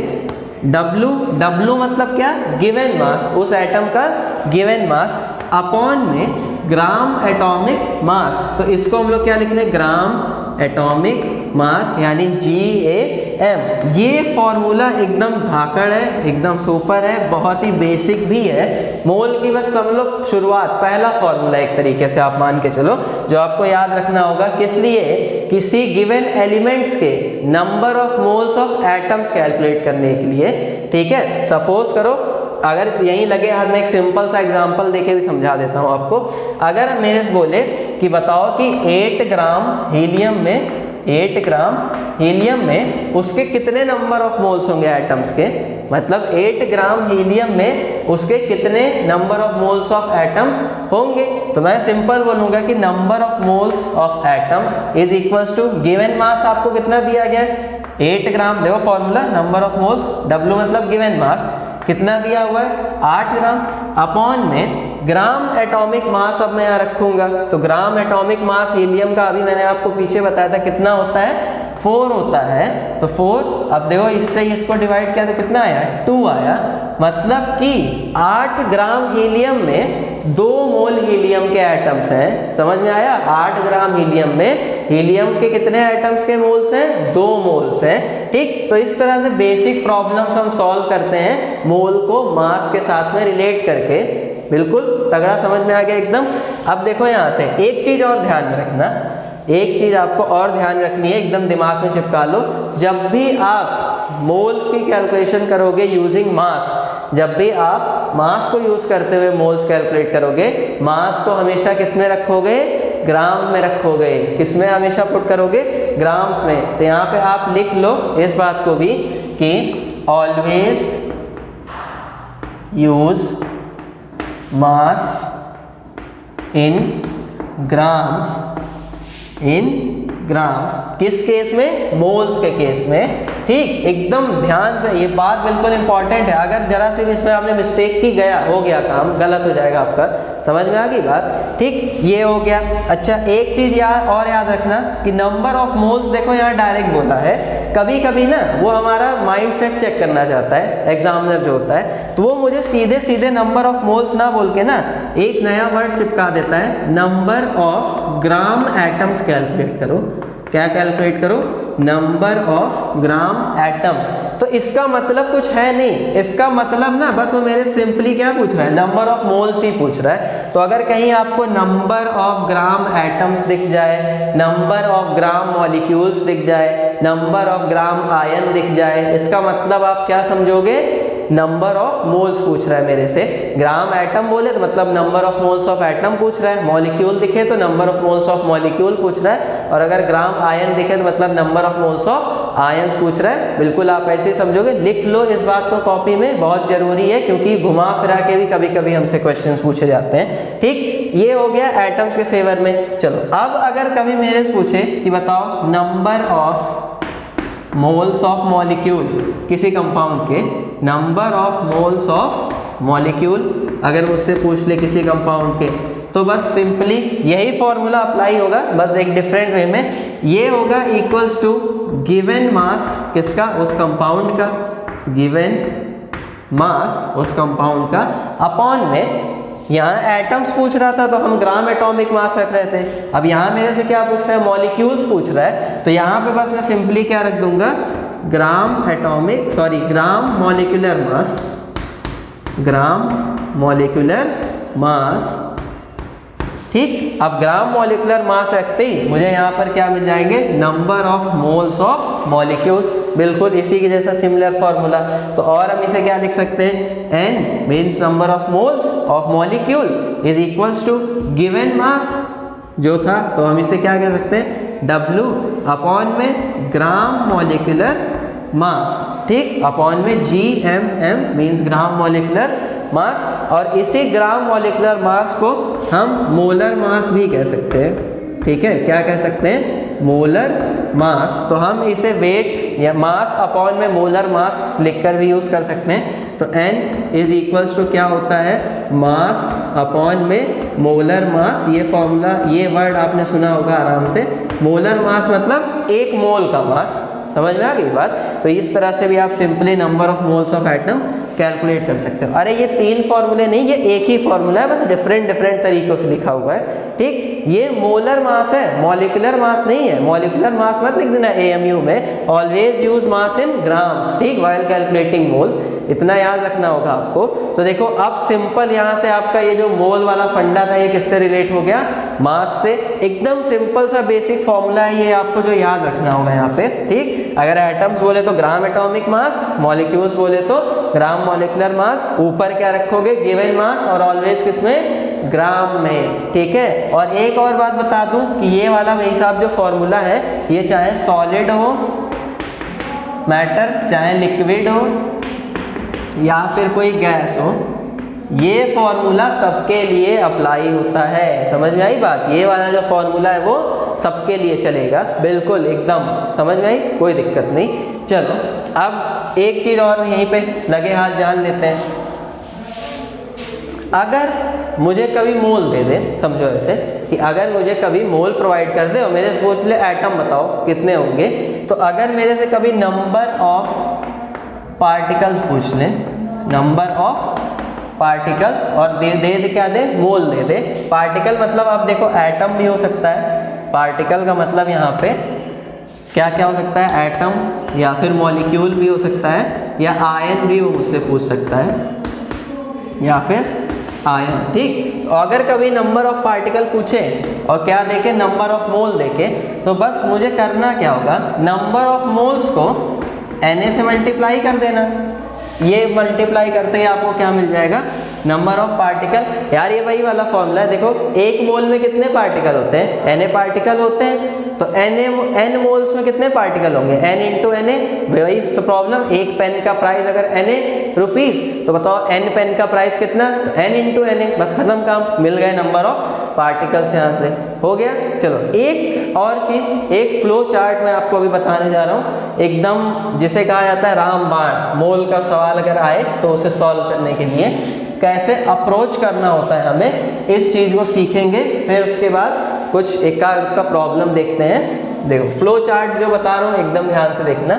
W। W मतलब क्या? गिवन मास, उस एटम का गिवन मास अपॉन में ग्राम एटॉमिक मास। तो इसको हम लोग क्या लिख लें? ग्राम एटॉमिक मास, यानी GAM। ये फॉर्मूला एकदम धाकड़ है, एकदम सुपर है, बहुत ही बेसिक भी है। मोल की बस हम लोग शुरुआत, पहला फॉर्मूला एक तरीके से आप मान के चलो, जो आपको याद रखना होगा। किस लिए? किसी गिवन एलिमेंट्स के number of moles of atoms calculate करने के लिए। ठीक है। सपोज करो, अगर यहीं लगे हाथ में एक सिंपल सा एग्जांपल देके भी समझा देता हूँ आपको। अगर मेरे से बोले कि बताओ कि 8 ग्राम हीलियम में, 8 ग्राम हीलियम में उसके कितने नंबर ऑफ मोल्स होंगे एटम्स के, मतलब 8 ग्राम हीलियम में उसके कितने number of moles of atoms होंगे, तो मैं सिंपल बोलूँगा कि number of moles of atoms is equals to given mass. आपको कितना दिया गया है? 8 ग्राम। देखो formula, number of moles, W मतलब गिवन मास, कितना दिया हुआ है? 8 ग्राम, अपॉन में ग्राम एटॉमिक मास। अब मैं यहाँ रखूंगा तो ग्राम एटॉमिक मास हीलियम का अभी मैंने आपको पीछे बताया था कितना होता है? 4 होता है। तो 4, अब देखो इससे इसको डिवाइड किया तो कितना आया? 2 आया। मतलब कि 8 ग्राम हीलियम में 2 मोल हीलियम के एटम्स हैं। समझ में आया? 8 ग्राम हीलियम में हीलियम के कितने एटम्स के मोल्स हैं? 2 मोल्स हैं। ठीक। तो इस तरह से बेसिक प्रॉब्लम्स हम सॉल्व करते हैं मोल को मास के साथ में रिलेट करके। बिल्कुल तगड़ा समझ में आ गया एकदम। अब देखो यहाँ से एक चीज और ध्यान में रखना, एक चीज आपको और ध्यान रखनी है, एकदम दिमाग में चिपका लो। जब भी आप मोल्स की कैलकुलेशन करोगे यूजिंग मास, जब भी आप मास को यूज करते हुए मोल्स कैलकुलेट करोगे, मास को हमेशा किस में रखोगे? ग्राम में रखोगे। किस में हमेशा पुट करोगे? ग्राम्स में। तो यहाँ पे आप लिख लो इस बात को भी कि always use mass in grams, in grams, किस केस में? मोल्स के केस में। ठीक, एकदम ध्यान से, ये बात बिल्कुल इंपॉर्टेंट है। अगर जरा सी भी इसमें आपने मिस्टेक की, हो गया काम, गलत हो जाएगा आपका। समझ में आ गई बात? ठीक, ये हो गया। अच्छा, एक चीज और याद रखना कि नंबर ऑफ मोल्स, देखो यहाँ डायरेक्ट बोला है। कभी कभी ना वो हमारा माइंड सेट चेक करना चाहता है एग्जामिनर जो होता है, तो वो मुझे सीधे सीधे नंबर ऑफ मोल्स ना बोल के ना एक नया वर्ड चिपका देता है, number of gram atoms calculate करो। क्या कैलकुलेट करो? Number of gram atoms. तो इसका मतलब कुछ है नहीं, इसका मतलब ना बस वो मेरे सिंपली क्या पूछ रहा है? नंबर ऑफ मोल्स ही पूछ रहा है। तो अगर कहीं आपको नंबर ऑफ ग्राम एटम्स दिख जाए, नंबर ऑफ ग्राम मॉलिक्यूल्स दिख जाए, नंबर ऑफ ग्राम आयन दिख जाए, इसका मतलब आप क्या समझोगे? नंबर ऑफ मोल्स पूछ रहा है मेरे से। ग्राम एटम बोले तो मतलब number of moles of atom पूछ रहा है, मॉलिक्यूल दिखे तो number of moles of molecule पूछ रहा है, और अगर ग्राम आयन दिखे तो मतलब number of moles of ions पूछ रहा है। बिल्कुल आप ऐसे ही समझोगे। लिख लो इस बात को कॉपी में, बहुत जरूरी है, क्योंकि घुमा फिरा के भी कभी कभी हमसे क्वेश्चन पूछे जाते हैं। ठीक, ये हो गया एटम्स के फेवर में। चलो, अब अगर कभी मेरे से पूछे कि बताओ number of moles of molecule किसी कंपाउंड के, number of moles of molecule अगर मुझसे पूछ ले किसी कंपाउंड के, तो बस सिंपली यही फॉर्मूला अप्लाई होगा, बस एक डिफरेंट वे में। ये होगा इक्वल्स टू गिवन मास किसका? उस कंपाउंड का, गिवन मास उस कंपाउंड का, अपॉन में यहाँ एटम्स पूछ रहा था तो हम ग्राम एटॉमिक मास रख रहे थे। अब यहाँ मेरे से क्या पूछ रहा है? मॉलिक्यूल्स पूछ रहा है, तो यहाँ पे बस मैं सिंपली क्या रख दूंगा? Gram molecular mass, gram molecular mass. ठीक, अब ग्राम मॉलिक्यूलर मास रखते ही मुझे यहाँ पर क्या मिल जाएंगे? Number of moles of molecules. बिल्कुल इसी के जैसा सिमिलर फॉर्मूला। तो और हम इसे क्या लिख सकते हैं? n means number of moles of molecule is equals to given mass जो था, तो हम इसे क्या कह सकते हैं? W अपॉन में ग्राम मॉलिक्यूलर मास। ठीक, अपॉन में GMM means gram molecular mass, और इसी ग्राम मॉलिक्यूलर मास को हम मोलर मास भी कह सकते हैं। ठीक है, क्या कह सकते हैं? Molar mass. तो हम इसे वेट या मास अपॉन में मोलर मास लिखकर भी यूज कर सकते हैं। तो N इज इक्वल्स टू क्या होता है? मास अपॉन में मोलर मास। ये फॉर्मूला, ये वर्ड आपने सुना होगा आराम से। मोलर मास मतलब एक मोल का मास। समझ में आ गई बात? तो इस तरह से भी आप simply number of moles of atom calculate कर सकते हो। अरे ये 3 फॉर्मूले नहीं, ये एक ही फॉर्मूला है, बस डिफरेंट तरीकों से लिखा हुआ है। ठीक, ये मोलर मास है, मॉलिक्यूलर मास नहीं है। मॉलिक्यूलर मास मत लिख देना AMU में, always use mass in grams. ठीक, व्हाइल कैलकुलेटिंग मोल्स, इतना याद रखना होगा आपको। तो देखो अब सिंपल यहाँ से आपका ये जो मोल वाला फंडा था, ये किससे रिलेट हो गया? मास से। एकदम सिंपल सा बेसिक फॉर्मूला है ये, आपको जो याद रखना होगा यहाँ पे। ठीक, अगर एटम्स बोले तो ग्राम एटॉमिक मास, मॉलिक्यूल्स बोले तो ग्राम मॉलिक्यूलर मास, ऊपर क्या रखोगे? गिवन मास, और ऑलवेज किसमें? ग्राम में। ठीक है, और एक और बात बता दूं कि ये वाला भाई साहब जो फॉर्मूला है, ये चाहे सॉलिड हो मैटर, चाहे लिक्विड हो या फिर कोई गैस हो, ये फॉर्मूला सबके लिए अप्लाई होता है। समझ में आई बात? ये वाला जो फॉर्मूला है वो सबके लिए चलेगा, बिल्कुल एकदम। समझ में आई? कोई दिक्कत नहीं। चलो, अब एक चीज और यहीं पे लगे हाथ जान लेते हैं। अगर मुझे कभी मोल दे दे, समझो ऐसे कि अगर मुझे कभी मोल प्रोवाइड कर दे और मेरे से पूछ ले एटम बताओ कितने होंगे, तो अगर मेरे से कभी नंबर ऑफ पार्टिकल्स पूछ ले, नंबर ऑफ पार्टिकल्स, और दे क्या दे? मोल दे दे। पार्टिकल मतलब आप देखो एटम भी हो सकता है। पार्टिकल का मतलब यहाँ पे क्या क्या हो सकता है? एटम या फिर मॉलिक्यूल भी हो सकता है, या आयन भी वो मुझसे पूछ सकता है, या फिर आयन। ठीक, तो अगर कभी नंबर ऑफ पार्टिकल पूछे और क्या देखे? नंबर ऑफ मोल देखे, तो बस मुझे करना क्या होगा? नंबर ऑफ मोल्स को Na से मल्टीप्लाई कर देना। ये मल्टीप्लाई करते ही आपको क्या मिल जाएगा? Number of particle. यार ये वही वाला फॉर्मूला है, देखो एक मोल में कितने पार्टिकल होते हैं? Na पार्टिकल होते हैं। तो n मोल्स में कितने पार्टिकल होंगे? n into Na। वही प्रॉब्लम, एक पेन का प्राइस अगर Na रुपीस, तो बताओ n पेन का प्राइस कितना? तो n इंटू Na, बस खत्म काम, मिल गए नंबर ऑफ पार्टिकल्स यहाँ से हो गया। चलो एक और चीज, एक फ्लो चार्ट मैं आपको अभी बताने जा रहा हूँ, एकदम जिसे कहा जाता है रामबाण, मोल का सवाल अगर आए तो उसे सॉल्व करने के लिए कैसे अप्रोच करना होता है हमें, इस चीज को सीखेंगे। फिर उसके बाद कुछ एक का प्रॉब्लम देखते हैं। देखो फ्लो चार्ट जो बता रहा हूँ एकदम ध्यान से देखना।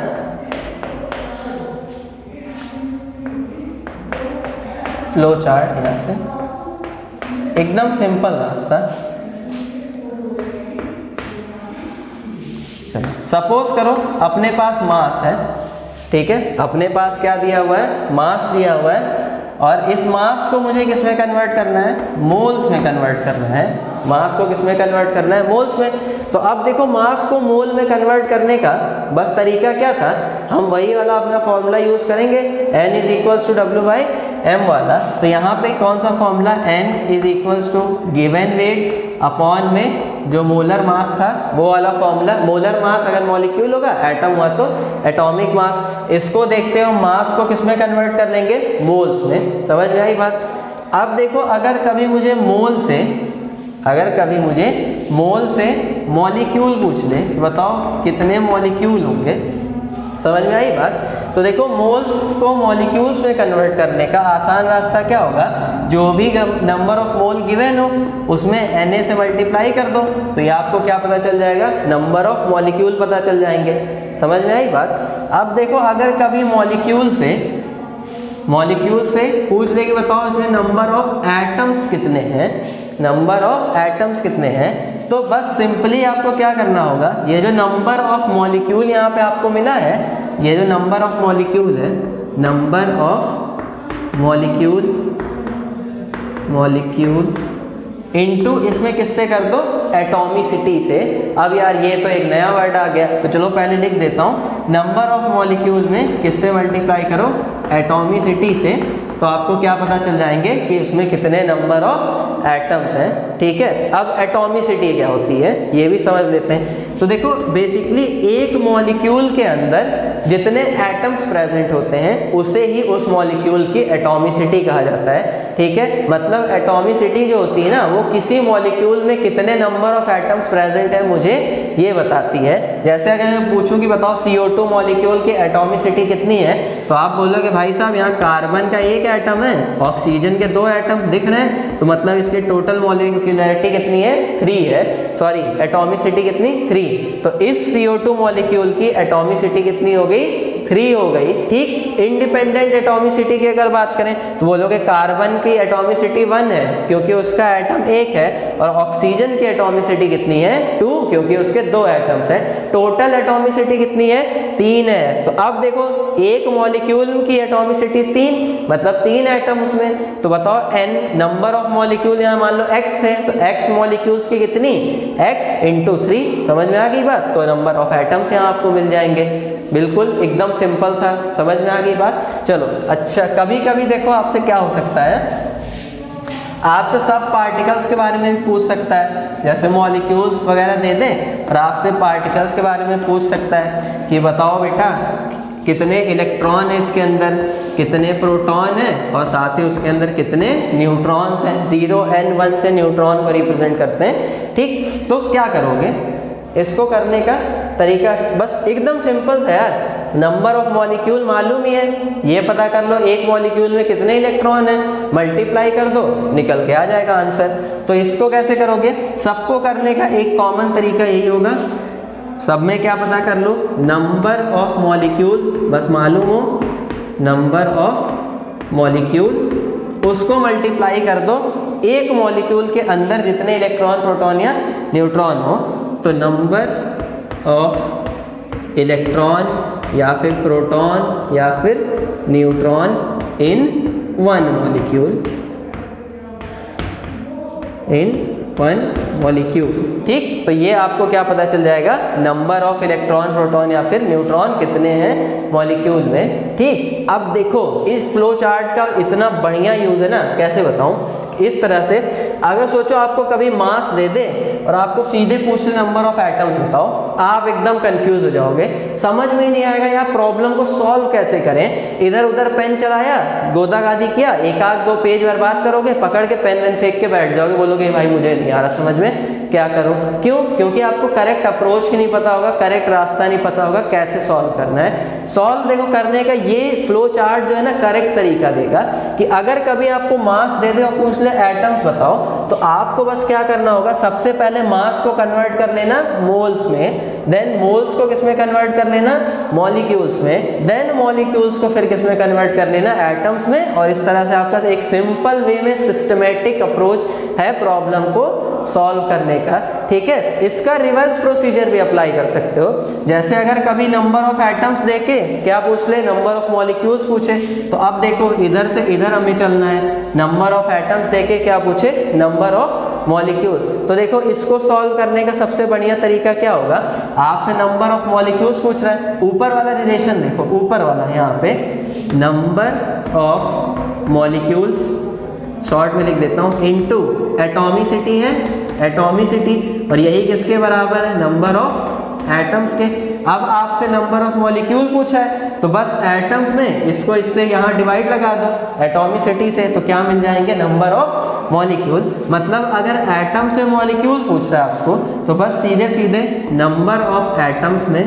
फ्लो चार्ट यहाँ से एकदम सिंपल रास्ता। चलो सपोज करो अपने पास मास है, ठीक है, अपने पास क्या दिया हुआ है, मास दिया हुआ है, और इस मास को मुझे किस में कन्वर्ट करना है, मोल्स में कन्वर्ट करना है। मास को किस में कन्वर्ट करना है, मोल्स में। तो अब देखो मास को मोल में कन्वर्ट करने का बस तरीका क्या था, हम वही वाला अपना फॉर्मूला यूज करेंगे, n is equals to W/m वाला। तो यहाँ पे कौन सा formula, n is equals to given weight upon में जो मोलर मास था वो वाला फॉर्मूला। मोलर मास अगर मॉलिक्यूल होगा, एटम हुआ तो एटॉमिक मास। इसको देखते हो मास को किस में कन्वर्ट कर लेंगे, मोल्स में। समझ में आई बात। अब देखो अगर कभी मुझे मोल से मॉलिक्यूल पूछ ले, बताओ कितने मॉलिक्यूल होंगे, समझ में आई बात। तो देखो मोल्स को मॉलिक्यूल्स में कन्वर्ट करने का आसान रास्ता क्या होगा, जो भी नंबर ऑफ मोल गिवन हो उसमें Na से मल्टीप्लाई कर दो, तो ये आपको क्या पता चल जाएगा, नंबर ऑफ मॉलिक्यूल पता चल जाएंगे। समझ में आई बात। अब देखो अगर कभी मॉलिक्यूल से पूछ ले कि बताओ इसमें नंबर ऑफ एटम्स कितने हैं, तो बस सिंपली आपको क्या करना होगा, ये जो नंबर ऑफ मॉलिक्यूल यहाँ पे आपको मिला है, ये जो नंबर ऑफ मॉलिक्यूल है, नंबर ऑफ मॉलिक्यूल इनटू इसमें किससे कर दो, एटॉमिसिटी से। अब यार ये तो एक नया वर्ड आ गया, तो चलो पहले लिख देता हूँ, नंबर ऑफ मॉलिक्यूल में किससे मल्टीप्लाई करो, एटॉमिसिटी से। तो आपको क्या पता चल जाएंगे कि उसमें कितने नंबर ऑफ एटम्स हैं। ठीक है, अब एटॉमिसिटी क्या होती है ये भी समझ लेते हैं। तो देखो बेसिकली एक मॉलिक्यूल के अंदर जितने एटम्स प्रेजेंट होते हैं उसे ही उस मॉलिक्यूल की एटॉमिसिटी कहा जाता है। ठीक है, मतलब एटॉमिसिटी जो होती है ना, वो किसी मॉलिक्यूल में कितने नंबर ऑफ एटम्स प्रेजेंट है मुझे ये बताती है। जैसे अगर मैं पूछूं कि बताओ CO2 मॉलिक्यूल की एटॉमिसिटी कितनी है, तो आप बोलोगे भाई साहब यहाँ कार्बन का एक एटम है, ऑक्सीजन के 2 एटम दिख रहे हैं, तो मतलब इसकी टोटल मॉलिक्यूलरिटी कितनी है, 3 है, सॉरी एटॉमिसिटी कितनी, 3। तो इस CO2 मॉलिक्यूल की एटॉमिसिटी कितनी हो गई, 3 हो गई। ठीक, इंडिपेंडेंट एटॉमिसिटी की अगर बात करें तो बोलोगे कार्बन की एटॉमिसिटी 1 है क्योंकि उसका एटम 1 है, और ऑक्सीजन की एटॉमिसिटी कितनी है, 2 क्योंकि उसके 2 एटम्स हैं। टोटल एटॉमिसिटी कितनी है, 3 है। तो अब देखो एक मॉलिक्यूल की एटॉमिसिटी 3, मतलब 3 एटम उसमें। तो बताओ n नंबर ऑफ मॉलिक्यूल यहाँ मान लो x है, तो x मॉलिक्यूल्स की कितनी, x इंटू 3। समझ में आ गई बात। तो नंबर ऑफ एटम्स यहाँ आपको मिल जाएंगे। बिल्कुल एकदम सिंपल था, समझ में आ गई बात। चलो अच्छा, कभी कभी देखो आपसे क्या हो सकता है, आपसे सब पार्टिकल्स के बारे में भी पूछ सकता है, जैसे मॉलिक्यूल्स वगैरह दे दें और आपसे पार्टिकल्स के बारे में पूछ सकता है कि बताओ बेटा कितने इलेक्ट्रॉन है इसके अंदर, कितने प्रोटॉन है, और साथ ही उसके अंदर कितने न्यूट्रॉन्स हैं। 0 n 1 से न्यूट्रॉन को रिप्रेजेंट करते हैं। ठीक, तो क्या करोगे, इसको करने का तरीका बस एकदम सिंपल है यार। नंबर ऑफ मॉलिक्यूल मालूम ही है, ये पता कर लो एक मॉलिक्यूल में कितने इलेक्ट्रॉन हैं, मल्टीप्लाई कर दो, निकल के आ जाएगा आंसर। तो इसको कैसे करोगे, सबको करने का एक कॉमन तरीका यही होगा, सब में क्या पता कर लो, नंबर ऑफ मॉलिक्यूल बस मालूम हो, नंबर ऑफ मॉलिक्यूल, उसको मल्टीप्लाई कर दो एक मॉलिक्यूल के अंदर जितने इलेक्ट्रॉन प्रोटॉन या न्यूट्रॉन हो। तो नंबर ऑफ इलेक्ट्रॉन या फिर प्रोटॉन या फिर न्यूट्रॉन इन वन मॉलिक्यूल। ठीक, तो ये आपको क्या पता चल जाएगा, नंबर ऑफ इलेक्ट्रॉन प्रोटॉन या फिर न्यूट्रॉन कितने हैं मॉलिक्यूल में। ठीक, अब देखो इस फ्लो चार्ट का इतना बढ़िया यूज है ना, कैसे बताऊं, इस तरह से अगर सोचो आपको कभी मास दे दे और आपको सीधे पूछ ले नंबर ऑफ एटम्स बताओ, आप एकदम कंफ्यूज हो जाओगे, समझ में ही नहीं आएगा यार प्रॉब्लम को सॉल्व कैसे करें। इधर उधर पेन चलाया, गोदागादी किया, एक आध दो पेज बर्बाद करोगे, पकड़ के पेन वेन फेंक के बैठ जाओगे, बोलोगे भाई मुझे नहीं आ रहा समझ में, क्या करूं। क्यों? क्योंकि आपको करेक्ट अप्रोच ही नहीं पता होगा, करेक्ट रास्ता नहीं पता होगा कैसे सॉल्व करना है। सॉल्व देखो करने का ये फ्लो चार्ट जो है ना करेक्ट तरीका देगा कि अगर कभी आपको मास दे दे और पूछ ले एटम्स बताओ, तो आपको बस क्या करना होगा, सबसे पहले मास को कन्वर्ट कर लेना मोल्स में, देन मोल्स को किस में कन्वर्ट कर लेना, मॉलिक्यूल्स में, देन मॉलिक्यूल्स को फिर किस में कन्वर्ट कर लेना, एटम्स में। और इस तरह से आपका एक सिंपल वे में सिस्टमेटिक अप्रोच है प्रॉब्लम को सॉल्व करने का। ठीक है, इसका रिवर्स प्रोसीजर भी अप्लाई कर सकते हो। जैसे अगर कभी नंबर ऑफ एटम्स देके क्या पूछ ले, नंबर ऑफ मॉलिक्यूल्स पूछे, तो अब देखो इधर से इधर हमें चलना है, नंबर ऑफ एटम्स देके क्या पूछे, नंबर ऑफ मॉलिक्यूल्स। तो देखो इसको सॉल्व करने का सबसे बढ़िया तरीका क्या होगा, आपसे नंबर ऑफ मॉलिक्यूल्स पूछ रहा है, ऊपर वाला रिलेशन देखो, ऊपर वाला यहाँ पे नंबर ऑफ मॉलिक्यूल्स शॉर्ट में लिख देता हूँ इनटू एटॉमिसिटी है, एटॉमिसिटी, और यही किसके बराबर है, नंबर ऑफ एटम्स के। अब आपसे नंबर ऑफ मॉलिक्यूल पूछा है, तो बस एटम्स में इसको इससे यहाँ डिवाइड लगा दो एटॉमिसिटी से, तो क्या मिल जाएंगे, नंबर ऑफ मॉलिक्यूल। मतलब अगर एटम से मॉलिक्यूल पूछ रहा है आपको, तो बस सीधे सीधे नंबर ऑफ एटम्स में,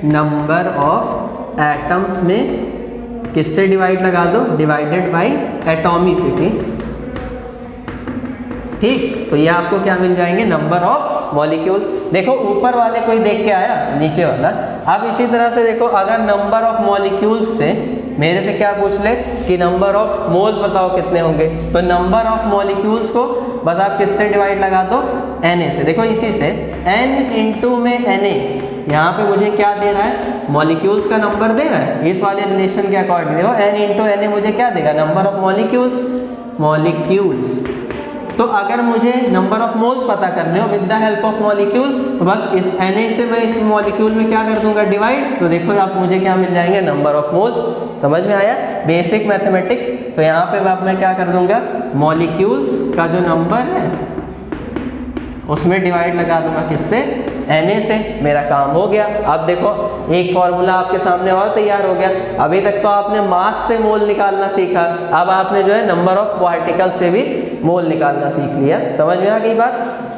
नंबर ऑफ एटम्स में किससे डिवाइड लगा दो, डिवाइडेड बाय एटॉमिसिटी। ठीक, तो ये आपको क्या मिल जाएंगे, नंबर ऑफ मॉलिक्यूल्स। देखो ऊपर वाले कोई देख के आया, नीचे वाला। अब इसी तरह से देखो अगर नंबर ऑफ मॉलिक्यूल्स से मेरे से क्या पूछ ले कि नंबर ऑफ मोल्स बताओ कितने होंगे, तो नंबर ऑफ मॉलिक्यूल्स को बस आप किससे डिवाइड लगा दो, Na से। देखो इसी से N इंटू में Na, यहाँ पे मुझे क्या दे रहा है, मॉलिक्यूल्स का नंबर दे रहा है, इस वाले रिलेशन के अकॉर्डिंग देखो N इंटू Na मुझे क्या देगा, नंबर ऑफ मॉलिक्यूल्स, मॉलिक्यूल्स। तो अगर मुझे नंबर ऑफ मोल्स पता करने हो with the help of molecule, तो बस इस Na से मैं इस मॉलिक्यूल में क्या कर दूंगा, डिवाइड। तो देखो आप मुझे क्या मिल जाएंगे, नंबर ऑफ मोल्स। समझ में आया बेसिक मैथमेटिक्स। तो यहाँ पे अब मैं क्या कर दूंगा, मॉलिक्यूल्स का जो नंबर है उसमें डिवाइड लगा दूंगा किससे, Na से, मेरा काम हो गया। अब देखो एक फॉर्मूला आपके सामने और तैयार हो गया। अभी तक तो आपने मास से मोल निकालना सीखा, अब आपने जो है नंबर ऑफ पार्टिकल से भी मोल निकालना सीख लिया। समझ में आ गई बात।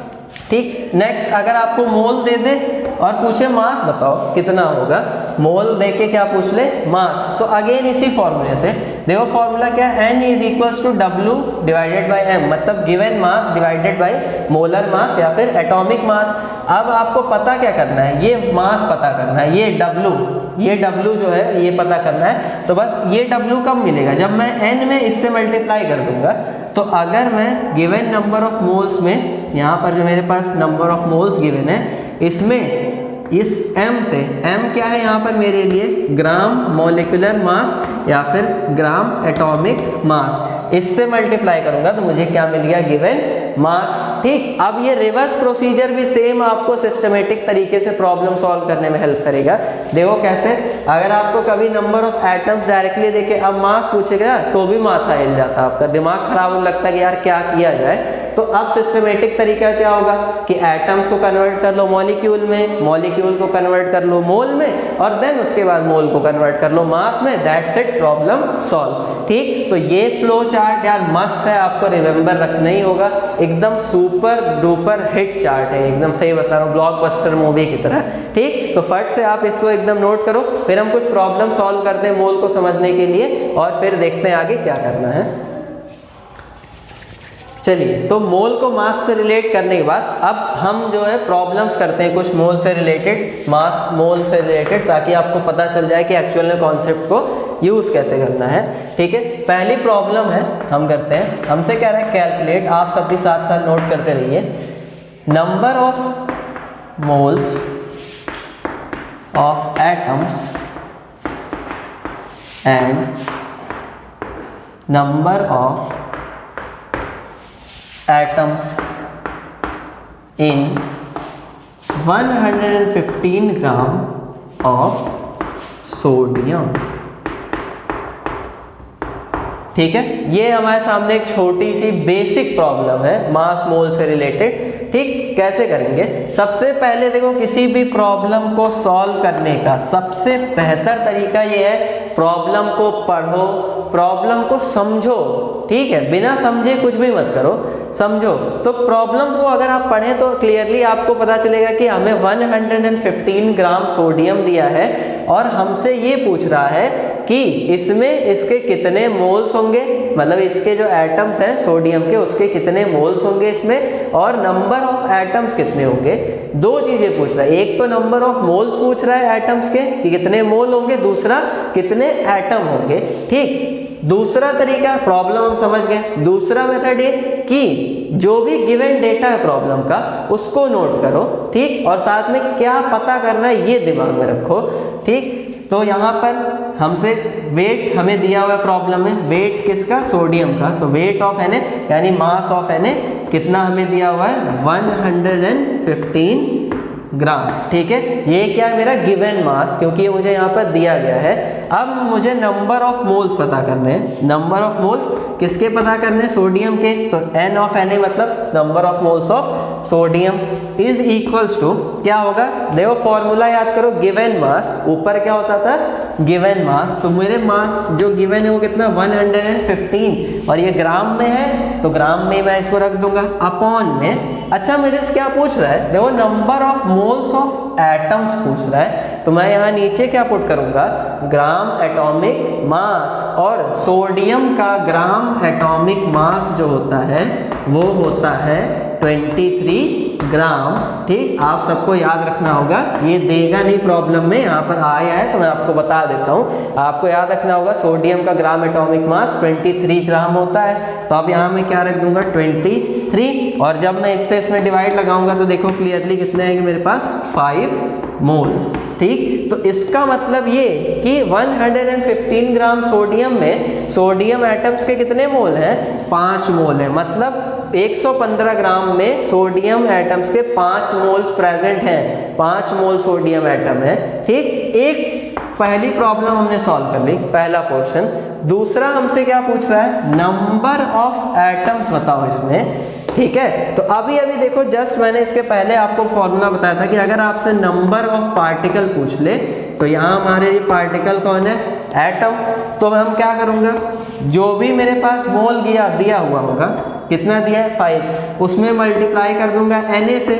ठीक, नेक्स्ट अगर आपको मोल दे दे और पूछे मास बताओ कितना होगा, मोल दे के क्या पूछ ले, मास, तो अगेन इसी फॉर्मूले से देखो, फॉर्मूला क्या है, N is equals to W divided by M, मतलब given mass divided by molar mass या फिर एटॉमिक मास। अब आपको पता क्या करना है, ये मास पता करना है, ये W जो है ये पता करना है। तो बस ये W कब मिलेगा, जब मैं N में इससे मल्टीप्लाई कर दूंगा। तो अगर मैं गिवन नंबर ऑफ मोल्स में, यहाँ पर जो मेरे पास नंबर ऑफ मोल्स गिवन है, इसमें इस M से, M क्या है यहाँ पर मेरे लिए, ग्राम मॉलिक्यूलर मास या फिर ग्राम एटॉमिक मास, इससे मल्टीप्लाई करूंगा तो मुझे क्या मिल गया, गिवन मास। ठीक, अब ये रिवर्स प्रोसीजर भी सेम आपको सिस्टमेटिक तरीके से प्रॉब्लम सॉल्व करने में हेल्प करेगा। देखो कैसे, अगर आपको कभी नंबर ऑफ एटम्स डायरेक्टली देके अब मास पूछेगा तो भी माथा हिल जाता, आपका दिमाग खराब होने लगता है कि यार क्या किया जाए। तो अब सिस्टमेटिक तरीका क्या होगा कि एटम्स को कन्वर्ट कर लो मॉलिक्यूल में, मॉलिक्यूल को कन्वर्ट कर लो मोल में, और देन उसके बाद मोल को कन्वर्ट कर लो मास में, दैट्स इट, प्रॉब्लम सॉल्व। ठीक, तो ये फ्लो चार्ट यार मस्त है, आपको रिमेंबर रखना ही होगा, एकदम सुपर डुपर हिट चार्ट है, एकदम सही बता रहा हूँ, ब्लॉकबस्टर मूवी की तरह। ठीक, तो फट से आप इसको एकदम नोट करो, फिर हम कुछ प्रॉब्लम सॉल्व करते हैं मोल को समझने के लिए, और फिर देखते हैं आगे क्या करना है। चलिए, तो मोल को मास से रिलेट करने के बाद अब हम जो है प्रॉब्लम्स करते हैं कुछ मोल से रिलेटेड, मास मोल से रिलेटेड, ताकि आपको पता चल जाए कि एक्चुअल में कॉन्सेप्ट को यूज कैसे करना है। ठीक है, पहली प्रॉब्लम है हम करते हैं, हमसे कह रहा है कैलकुलेट, आप सब भी साथ साथ नोट करते रहिए, number of moles of atoms and number of atoms in 115 gram of sodium। ठीक है, ये हमारे सामने एक छोटी सी बेसिक प्रॉब्लम है मास मोल से रिलेटेड। ठीक, कैसे करेंगे? सबसे पहले देखो, किसी भी प्रॉब्लम को सॉल्व करने का सबसे बेहतर तरीका ये है, प्रॉब्लम को पढ़ो, प्रॉब्लम को समझो। ठीक है, बिना समझे कुछ भी मत करो, समझो। तो प्रॉब्लम को अगर आप पढ़ें तो क्लियरली आपको पता चलेगा कि हमें 115 ग्राम सोडियम दिया है और हमसे ये पूछ रहा है कि इसमें इसके कितने मोल्स होंगे, मतलब इसके जो एटम्स हैं सोडियम के उसके कितने मोल्स होंगे इसमें, और नंबर ऑफ एटम्स कितने होंगे। दो चीजें पूछ रहा है, एक तो नंबर ऑफ मोल्स पूछ रहा है एटम्स के कि कितने मोल होंगे, दूसरा कितने एटम होंगे। ठीक, दूसरा तरीका, प्रॉब्लम हम समझ गए। दूसरा मेथड ये कि जो भी गिवन डेटा है प्रॉब्लम का उसको नोट करो। ठीक, और साथ में क्या पता करना है ये दिमाग में रखो। ठीक, तो यहाँ पर हमसे वेट हमें दिया हुआ है प्रॉब्लम में, वेट किसका? सोडियम का। तो वेट ऑफ Na यानी मास ऑफ Na कितना हमें दिया हुआ है? 115 ग्राम। ठीक है, ये क्या है? मेरा गिवन मास, क्योंकि ये मुझे यहाँ पर दिया गया है। अब मुझे नंबर ऑफ मोल्स पता करने हैं। नंबर ऑफ मोल्स किसके पता करने हैं? सोडियम के। तो N ऑफ Na मतलब number of moles of sodium is equals to क्या होगा? देखो फॉर्मूला याद करो, गिवन मास, ऊपर क्या होता था? Given mass. तो मेरे मास जो गिवन है वो कितना? 115, और ये ग्राम में है तो ग्राम में मैं इसको रख दूंगा, अपॉन में। अच्छा, मेरे से क्या पूछ रहा है? देखो number of moles of atoms पूछ रहा है, तो मैं यहाँ नीचे क्या पुट करूंगा? ग्राम एटॉमिक मास, और सोडियम का ग्राम एटॉमिक मास जो होता है वो होता है 23 ग्राम। ठीक, आप सबको याद रखना होगा, ये देगा नहीं प्रॉब्लम में, यहाँ पर आया है तो मैं आपको बता देता हूँ। आपको याद रखना होगा सोडियम का ग्राम एटॉमिक मास 23 ग्राम होता है। तो अब यहाँ मैं क्या रख दूंगा? 23, और जब मैं इससे इसमें डिवाइड लगाऊंगा तो देखो क्लियरली कितने आएंगे मेरे पास? 5 मोल। ठीक, तो इसका मतलब ये कि 115 ग्राम सोडियम में सोडियम एटम्स के कितने मोल हैं? 5 मोल है। मतलब 115 ग्राम में सोडियम एटम्स के 5 मोल्स प्रेजेंट हैं, 5 मोल सोडियम एटम है। ठीक, एक पहली प्रॉब्लम हमने सॉल्व कर ली, पहला पोर्शन। दूसरा हमसे क्या पूछ रहा है? नंबर ऑफ एटम्स बताओ इसमें। ठीक है, तो अभी देखो जस्ट मैंने इसके पहले आपको फॉर्मूला बताया था कि अगर आपसे नंबर ऑफ पार्टिकल पूछ ले तो यहाँ हमारे लिए पार्टिकल कौन है? एटम। तो हम क्या करूँगा? जो भी मेरे पास मोल दिया हुआ होगा, कितना दिया है? 5, उसमें मल्टीप्लाई कर दूंगा Na से,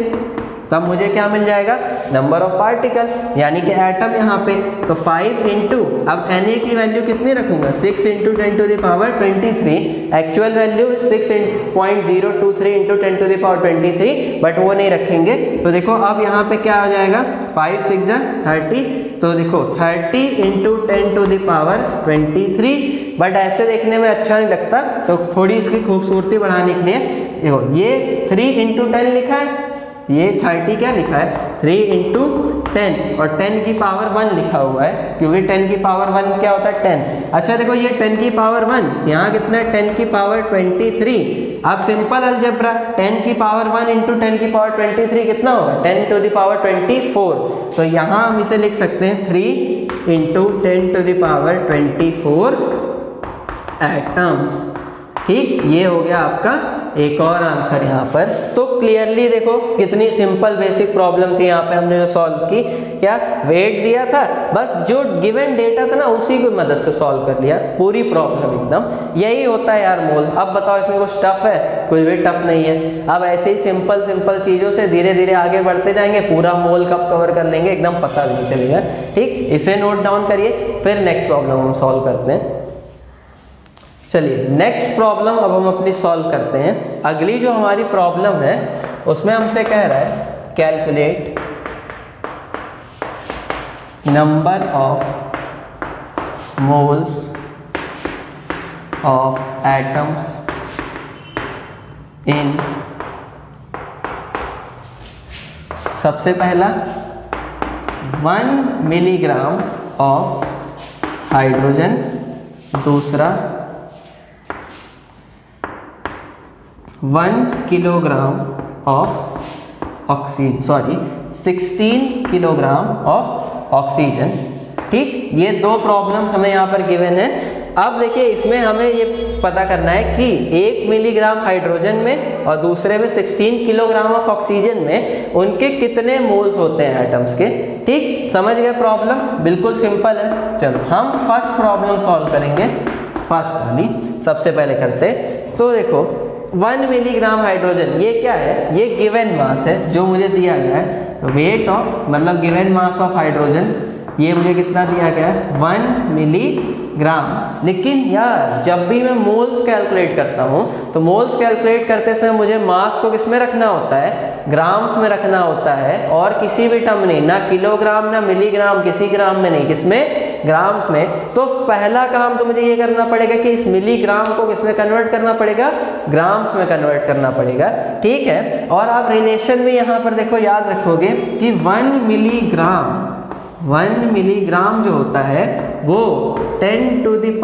तब मुझे क्या मिल जाएगा? नंबर ऑफ पार्टिकल, यानी कि एटम यहाँ पे। तो 5 इंटू, अब Na की वैल्यू कितनी रखूंगा? 6 into 10 to the power 23। Actual value 6.023 into 10 to the power 23, but वो नहीं रखेंगे। तो देखो अब यहाँ पे क्या आ जाएगा? 5 6 30। तो देखो 30 into 10 to the power 23, but ऐसे देखने में अच्छा नहीं लगता, तो थोड़ी इसकी खूबसूरती बढ़ाने के लिए देखो ये 3 इंटू 10 लिखा है, ये 30 क्या लिखा है? 3 इंटू 10, और 10 की पावर 1 लिखा हुआ है, क्योंकि 10 की पावर 1 क्या होता है? 10। अच्छा देखो ये 10 की पावर 1, यहाँ कितना है? 10 की पावर 23। अब सिंपल अलजेब्रा, 10 की पावर 1 इंटू 10 की पावर 23 कितना होगा? 10 टू द पावर 24। तो यहाँ हम इसे लिख सकते हैं 3 into 10 to the power 24 atoms. ठीक, ये हो गया आपका एक और आंसर यहाँ पर। तो क्लियरली देखो कितनी सिंपल बेसिक प्रॉब्लम थी यहाँ पे हमने जो सॉल्व की। क्या वेट दिया था, बस जो गिवन डेटा था ना उसी की मदद से सॉल्व कर लिया पूरी प्रॉब्लम एकदम। यही होता है यार मोल। अब बताओ इसमें कुछ टफ है? कुछ भी टफ नहीं है। अब ऐसे ही सिंपल चीजों से धीरे धीरे आगे बढ़ते जाएंगे, पूरा मोल कब कवर कर लेंगे एकदम पता नहीं चलेगा। ठीक, इसे नोट डाउन करिए, फिर नेक्स्ट प्रॉब्लम हम सॉल्व करते हैं। चलिए नेक्स्ट प्रॉब्लम अब हम अपनी सॉल्व करते हैं। अगली जो हमारी प्रॉब्लम है उसमें हमसे कह रहा है calculate number of moles of atoms in, सबसे पहला 1 मिलीग्राम ऑफ हाइड्रोजन, दूसरा 1 kilogram of oxygen, 16 kilogram of oxygen. ठीक, ये दो प्रॉब्लम्स हमें यहाँ पर गिवन है। अब देखिए इसमें हमें ये पता करना है कि 1 मिलीग्राम हाइड्रोजन में और दूसरे में 16 किलोग्राम ऑफ ऑक्सीजन में उनके कितने मोल्स होते हैं एटम्स के। ठीक, समझ गए प्रॉब्लम? बिल्कुल सिंपल है। चलो हम फर्स्ट प्रॉब्लम सॉल्व करेंगे, फर्स्ट वाली सबसे पहले करते। तो देखो 1 मिलीग्राम हाइड्रोजन, ये क्या है? ये गिवन मास है जो मुझे दिया गया है। वेट ऑफ मतलब गिवन मास ऑफ हाइड्रोजन, ये मुझे कितना दिया गया है? 1 मिलीग्राम। लेकिन यार जब भी मैं मोल्स कैलकुलेट करता हूँ तो मोल्स कैलकुलेट करते समय मुझे मास को किस में रखना होता है? ग्राम्स में रखना होता है, और किसी भी टर्म नहीं, ना किलोग्राम ना मिलीग्राम, किसी ग्राम में नहीं, किसमें? ग्राम्स में। तो पहला काम तो मुझे ये करना पड़ेगा कि इस मिलीग्राम को किसमें कन्वर्ट करना पड़ेगा? ग्राम्स में कन्वर्ट करना पड़ेगा। ठीक है, और आप रिलेशन में यहाँ पर देखो याद रखोगे कि 1 मिलीग्राम जो होता है वो 10 टू द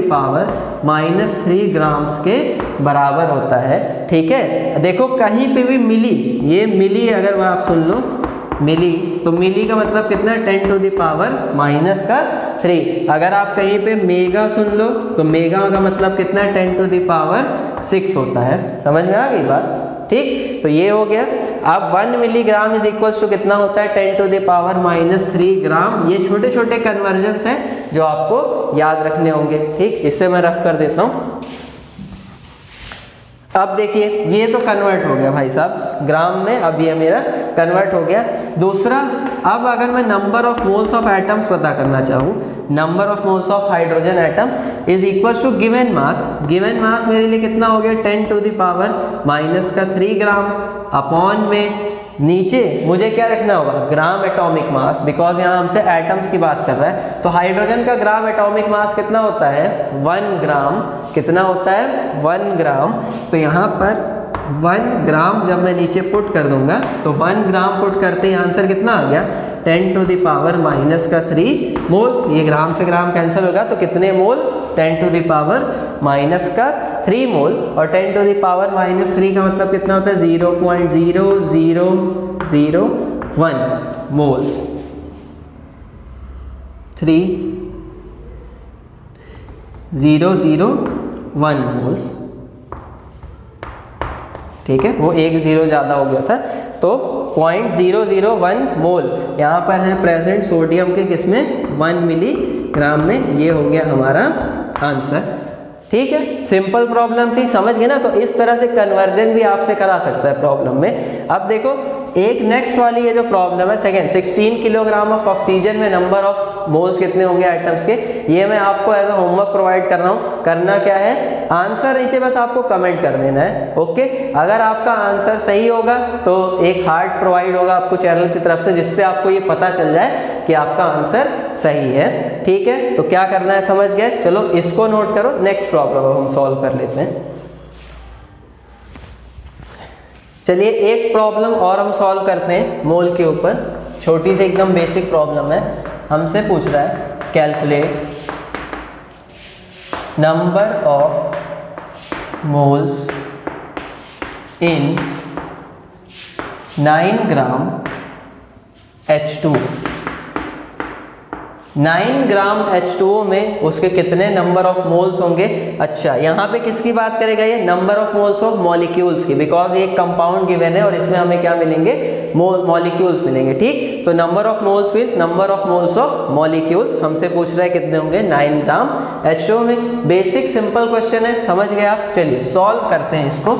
पावर -3 ग्राम्स के बराबर होता है। ठीक है, देखो कहीं पे भी मिली, ये मिली अगर आप सुन लो मिली, तो मिली का मतलब कितना है? 10 टू द पावर -3। अगर आप कहीं पे मेगा सुन लो तो मेगा का मतलब कितना है? 10 टू द पावर 6 होता है। समझ में आ गई बात? ठीक, तो ये हो गया। अब 1 मिलीग्राम इज इक्वल्स टू कितना होता है? 10 टू द पावर -3 ग्राम। ये छोटे छोटे कन्वर्जन्स हैं जो आपको याद रखने होंगे। ठीक, इससे मैं रफ कर देता हूँ। अब देखिए ये तो कन्वर्ट हो गया भाई साहब ग्राम में, अब ये मेरा कन्वर्ट हो गया। दूसरा, अब अगर मैं number of moles of atoms पता करना चाहूँ, number of moles of hydrogen atom is equals to given mass. Given mass मेरे लिए कितना हो गया? 10 to the power -3 gram upon में नीचे मुझे क्या रखना होगा? ग्राम एटॉमिक मास, बिकॉज यहाँ हमसे एटम्स की बात कर रहा है। तो हाइड्रोजन का ग्राम एटॉमिक मास कितना होता है? 1 ग्राम। कितना होता है? 1 ग्राम। तो यहाँ पर 1 ग्राम जब मैं नीचे पुट कर दूंगा तो 1 ग्राम पुट करते ही आंसर कितना आ गया? 10 टू द पावर -3 मोल्स। ये ग्राम से ग्राम कैंसिल होगा तो कितने मोल? 10 टू द पावर -3 मोल। और 10 टू द पावर -3 का मतलब कितना होता है? 0.0001 मोल्स। 3001 मोल्स। ठीक है, वो एक जीरो ज़्यादा हो गया था, तो 0.001 मोल यहाँ पर है प्रेजेंट सोडियम के किसमें? 1 मिलीग्राम में। ये हो गया हमारा आंसर। ठीक है, सिंपल प्रॉब्लम थी, समझ गए ना? तो इस तरह से कन्वर्जन भी आपसे करा सकता है प्रॉब्लम में। अब देखो एक नेक्स्ट वाली ये जो प्रॉब्लम है सेकंड, 16 किलोग्राम ऑफ ऑक्सीजन में नंबर ऑफ मोल्स कितने होंगे एटम्स के, ये मैं आपको एज अ होमवर्क प्रोवाइड कर रहा हूँ। करना क्या है? आंसर नीचे बस आपको कमेंट कर देना है। ओके, अगर आपका आंसर सही होगा तो एक हार्ट प्रोवाइड होगा आपको चैनल की तरफ से, जिससे आपको ये पता चल जाए कि आपका आंसर सही है। ठीक है, तो क्या करना है समझ गए? चलो इसको नोट करो, नेक्स्ट प्रॉब्लम हम सॉल्व कर लेते हैं। चलिए एक प्रॉब्लम और हम सॉल्व करते हैं मोल के ऊपर, छोटी सी एकदम बेसिक प्रॉब्लम है। हमसे पूछ रहा है calculate number of moles in 9 gram H2। 9 gram H2O में उसके कितने नंबर ऑफ मोल्स होंगे? अच्छा, यहाँ पे किसकी बात करेगा ये? Number of moles of molecules की, बिकॉज ये एक कंपाउंड गिवन है और इसमें हमें क्या मिलेंगे? मॉलिक्यूल्स मिलेंगे। ठीक, तो number of moles means number of moles of molecules. हमसे पूछ रहा है कितने होंगे? 9 ग्राम H2O में। बेसिक सिंपल क्वेश्चन है, समझ गए आप? चलिए सॉल्व करते हैं इसको।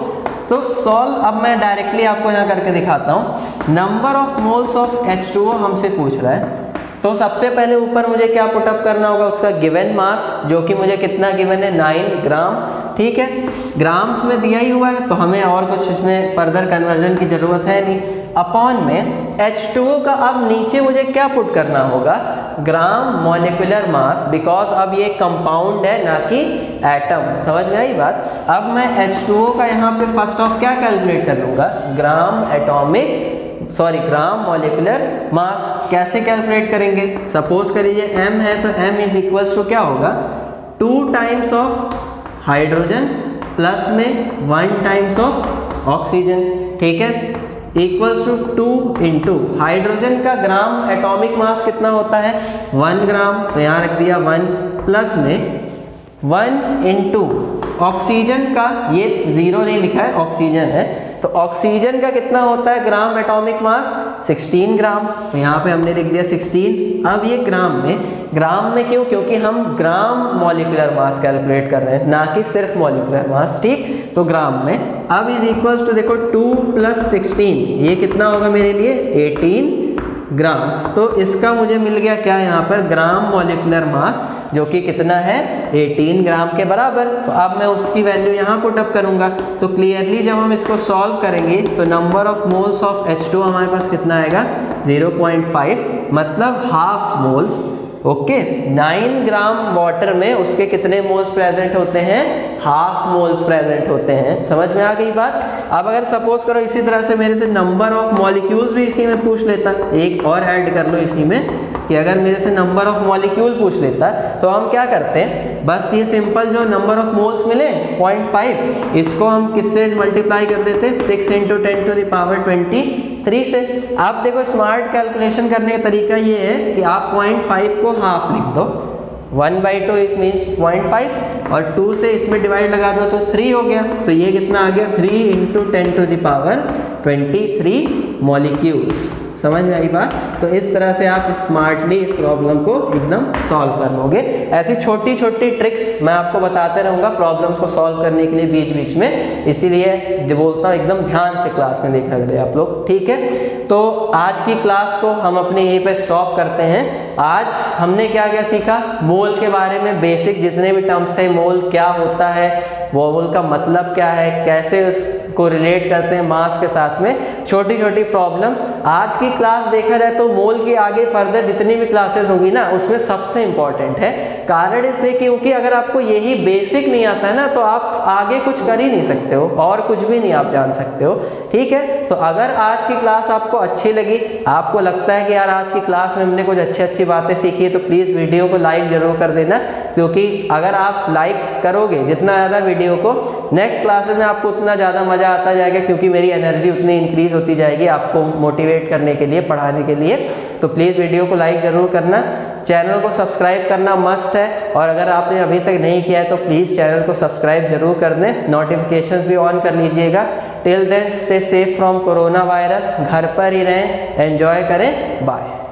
तो सॉल्व अब मैं डायरेक्टली आपको यहाँ करके दिखाता हूँ। Number of moles of H2O हमसे पूछ रहा है, तो सबसे पहले ऊपर मुझे क्या पुटअप करना होगा? उसका गिवन मास, जो कि मुझे कितना गिवन है? 9 ग्राम। ठीक है, ग्राम्स में दिया ही हुआ है तो हमें और कुछ इसमें फर्दर कन्वर्जन की जरूरत है नहीं। अपॉन में H2O का अब नीचे मुझे क्या पुट करना होगा? ग्राम मॉलिक्यूलर मास, बिकॉज अब ये कंपाउंड है ना कि एटम। समझ में आई बात? अब मैं H2O का यहाँ पे फर्स्ट ऑफ क्या कैलकुलेट कर लूँगा? Gram molecular mass. कैसे कैलकुलेट करेंगे? सपोज करिए m है तो m इज इक्वल्स टू क्या होगा? 2 टाइम्स ऑफ हाइड्रोजन प्लस में 1 टाइम्स ऑफ ऑक्सीजन। ठीक है, इक्वल्स टू 2 इंटू हाइड्रोजन का ग्राम एटॉमिक मास कितना होता है 1 ग्राम, तो यहाँ रख दिया 1 प्लस में 1 इंटू ऑक्सीजन का, ये 0 नहीं लिखा है ऑक्सीजन है, तो ऑक्सीजन का कितना होता है ग्राम एटॉमिक मास 16 ग्राम, तो यहाँ पे हमने लिख दिया 16। अब ये ग्राम में क्यों, क्योंकि हम ग्राम मॉलिक्यूलर मास कैलकुलेट कर रहे हैं ना कि सिर्फ मॉलिक्यूलर मास, ठीक, तो ग्राम में। अब इज इक्वल्स टू देखो 2 प्लस 16, ये कितना होगा मेरे लिए 18 ग्राम, तो इसका मुझे मिल गया क्या यहाँ पर ग्राम मॉलिक्यूलर मास, जो कि कितना है 18 ग्राम के बराबर। तो अब मैं उसकी वैल्यू यहाँ पुट अप करूँगा, तो क्लियरली जब हम इसको सॉल्व करेंगे तो number of moles of H2 हमारे पास कितना आएगा 0.5, मतलब half moles. Okay, 9 gram water में उसके कितने मोल्स प्रेजेंट होते हैं, हाफ मोल्स प्रेजेंट होते हैं। समझ में आ गई बात। अब अगर सपोज करो इसी तरह से मेरे से नंबर ऑफ मॉलिक्यूल्स भी इसी में पूछ लेता, एक और ऐड कर लो इसी में, कि अगर मेरे से नंबर ऑफ मॉलिक्यूल पूछ लेता तो हम क्या करते हैं, बस ये सिंपल जो नंबर ऑफ मोल्स मिले 0.5, इसको हम किससे मल्टीप्लाई कर देते 6 इंटू 10 टू द पावर 23 से। आप देखो स्मार्ट कैलकुलेशन करने का तरीका ये है कि आप 0.5 को हाफ लिख दो, 1/2 इट मीन्स 0.5, और 2 से इसमें डिवाइड लगा दो तो 3 हो गया, तो ये कितना आ गया 3 into 10 to the power 23 molecules. समझ में आई बात। तो इस तरह से आप स्मार्टली इस प्रॉब्लम को एकदम सॉल्व कर लोगे। ऐसी छोटी छोटी ट्रिक्स मैं आपको बताते रहूँगा प्रॉब्लम्स को सॉल्व करने के लिए बीच बीच में, इसीलिए बोलता हूँ एकदम ध्यान से क्लास में देखना करें आप लोग, ठीक है। तो आज की क्लास को हम अपने यहीं पे स्टॉप करते हैं। आज हमने क्या क्या सीखा, मोल के बारे में बेसिक जितने भी टर्म्स थे, मोल क्या होता है, मोल का मतलब क्या है, कैसे उसको रिलेट करते हैं मास के साथ में, छोटी छोटी प्रॉब्लम्स। आज की क्लास देखा जाए तो मोल की आगे फर्दर जितनी भी क्लासेस होंगी ना, उसमें सबसे इंपॉर्टेंट है। कारण इसलिए क्योंकि अगर आपको यही बेसिक नहीं आता है ना, तो आप आगे कुछ कर ही नहीं सकते हो और कुछ भी नहीं आप जान सकते हो, ठीक है। तो अगर आज की क्लास आपको अच्छी लगी, आपको लगता है कि यार आज की क्लास में हमने कुछ अच्छी अच्छी बातें सीखी है, तो प्लीज़ वीडियो को लाइक जरूर कर देना, क्योंकि अगर आप लाइक करोगे जितना ज़्यादा वीडियो को, नेक्स्ट क्लासेस में आपको उतना ज़्यादा मज़ा आता जाएगा, क्योंकि मेरी एनर्जी उतनी इंक्रीज होती जाएगी आपको मोटिवेट करने के लिए, पढ़ाने के लिए। तो प्लीज़ वीडियो को लाइक ज़रूर करना, चैनल को सब्सक्राइब करना मस्ट है, और अगर आपने अभी तक नहीं किया है तो प्लीज़ चैनल को सब्सक्राइब जरूर कर दें, नोटिफिकेशंस भी ऑन कर लीजिएगा। Till then stay safe from corona virus, घर पर ही रहें, एंजॉय करें, बाय।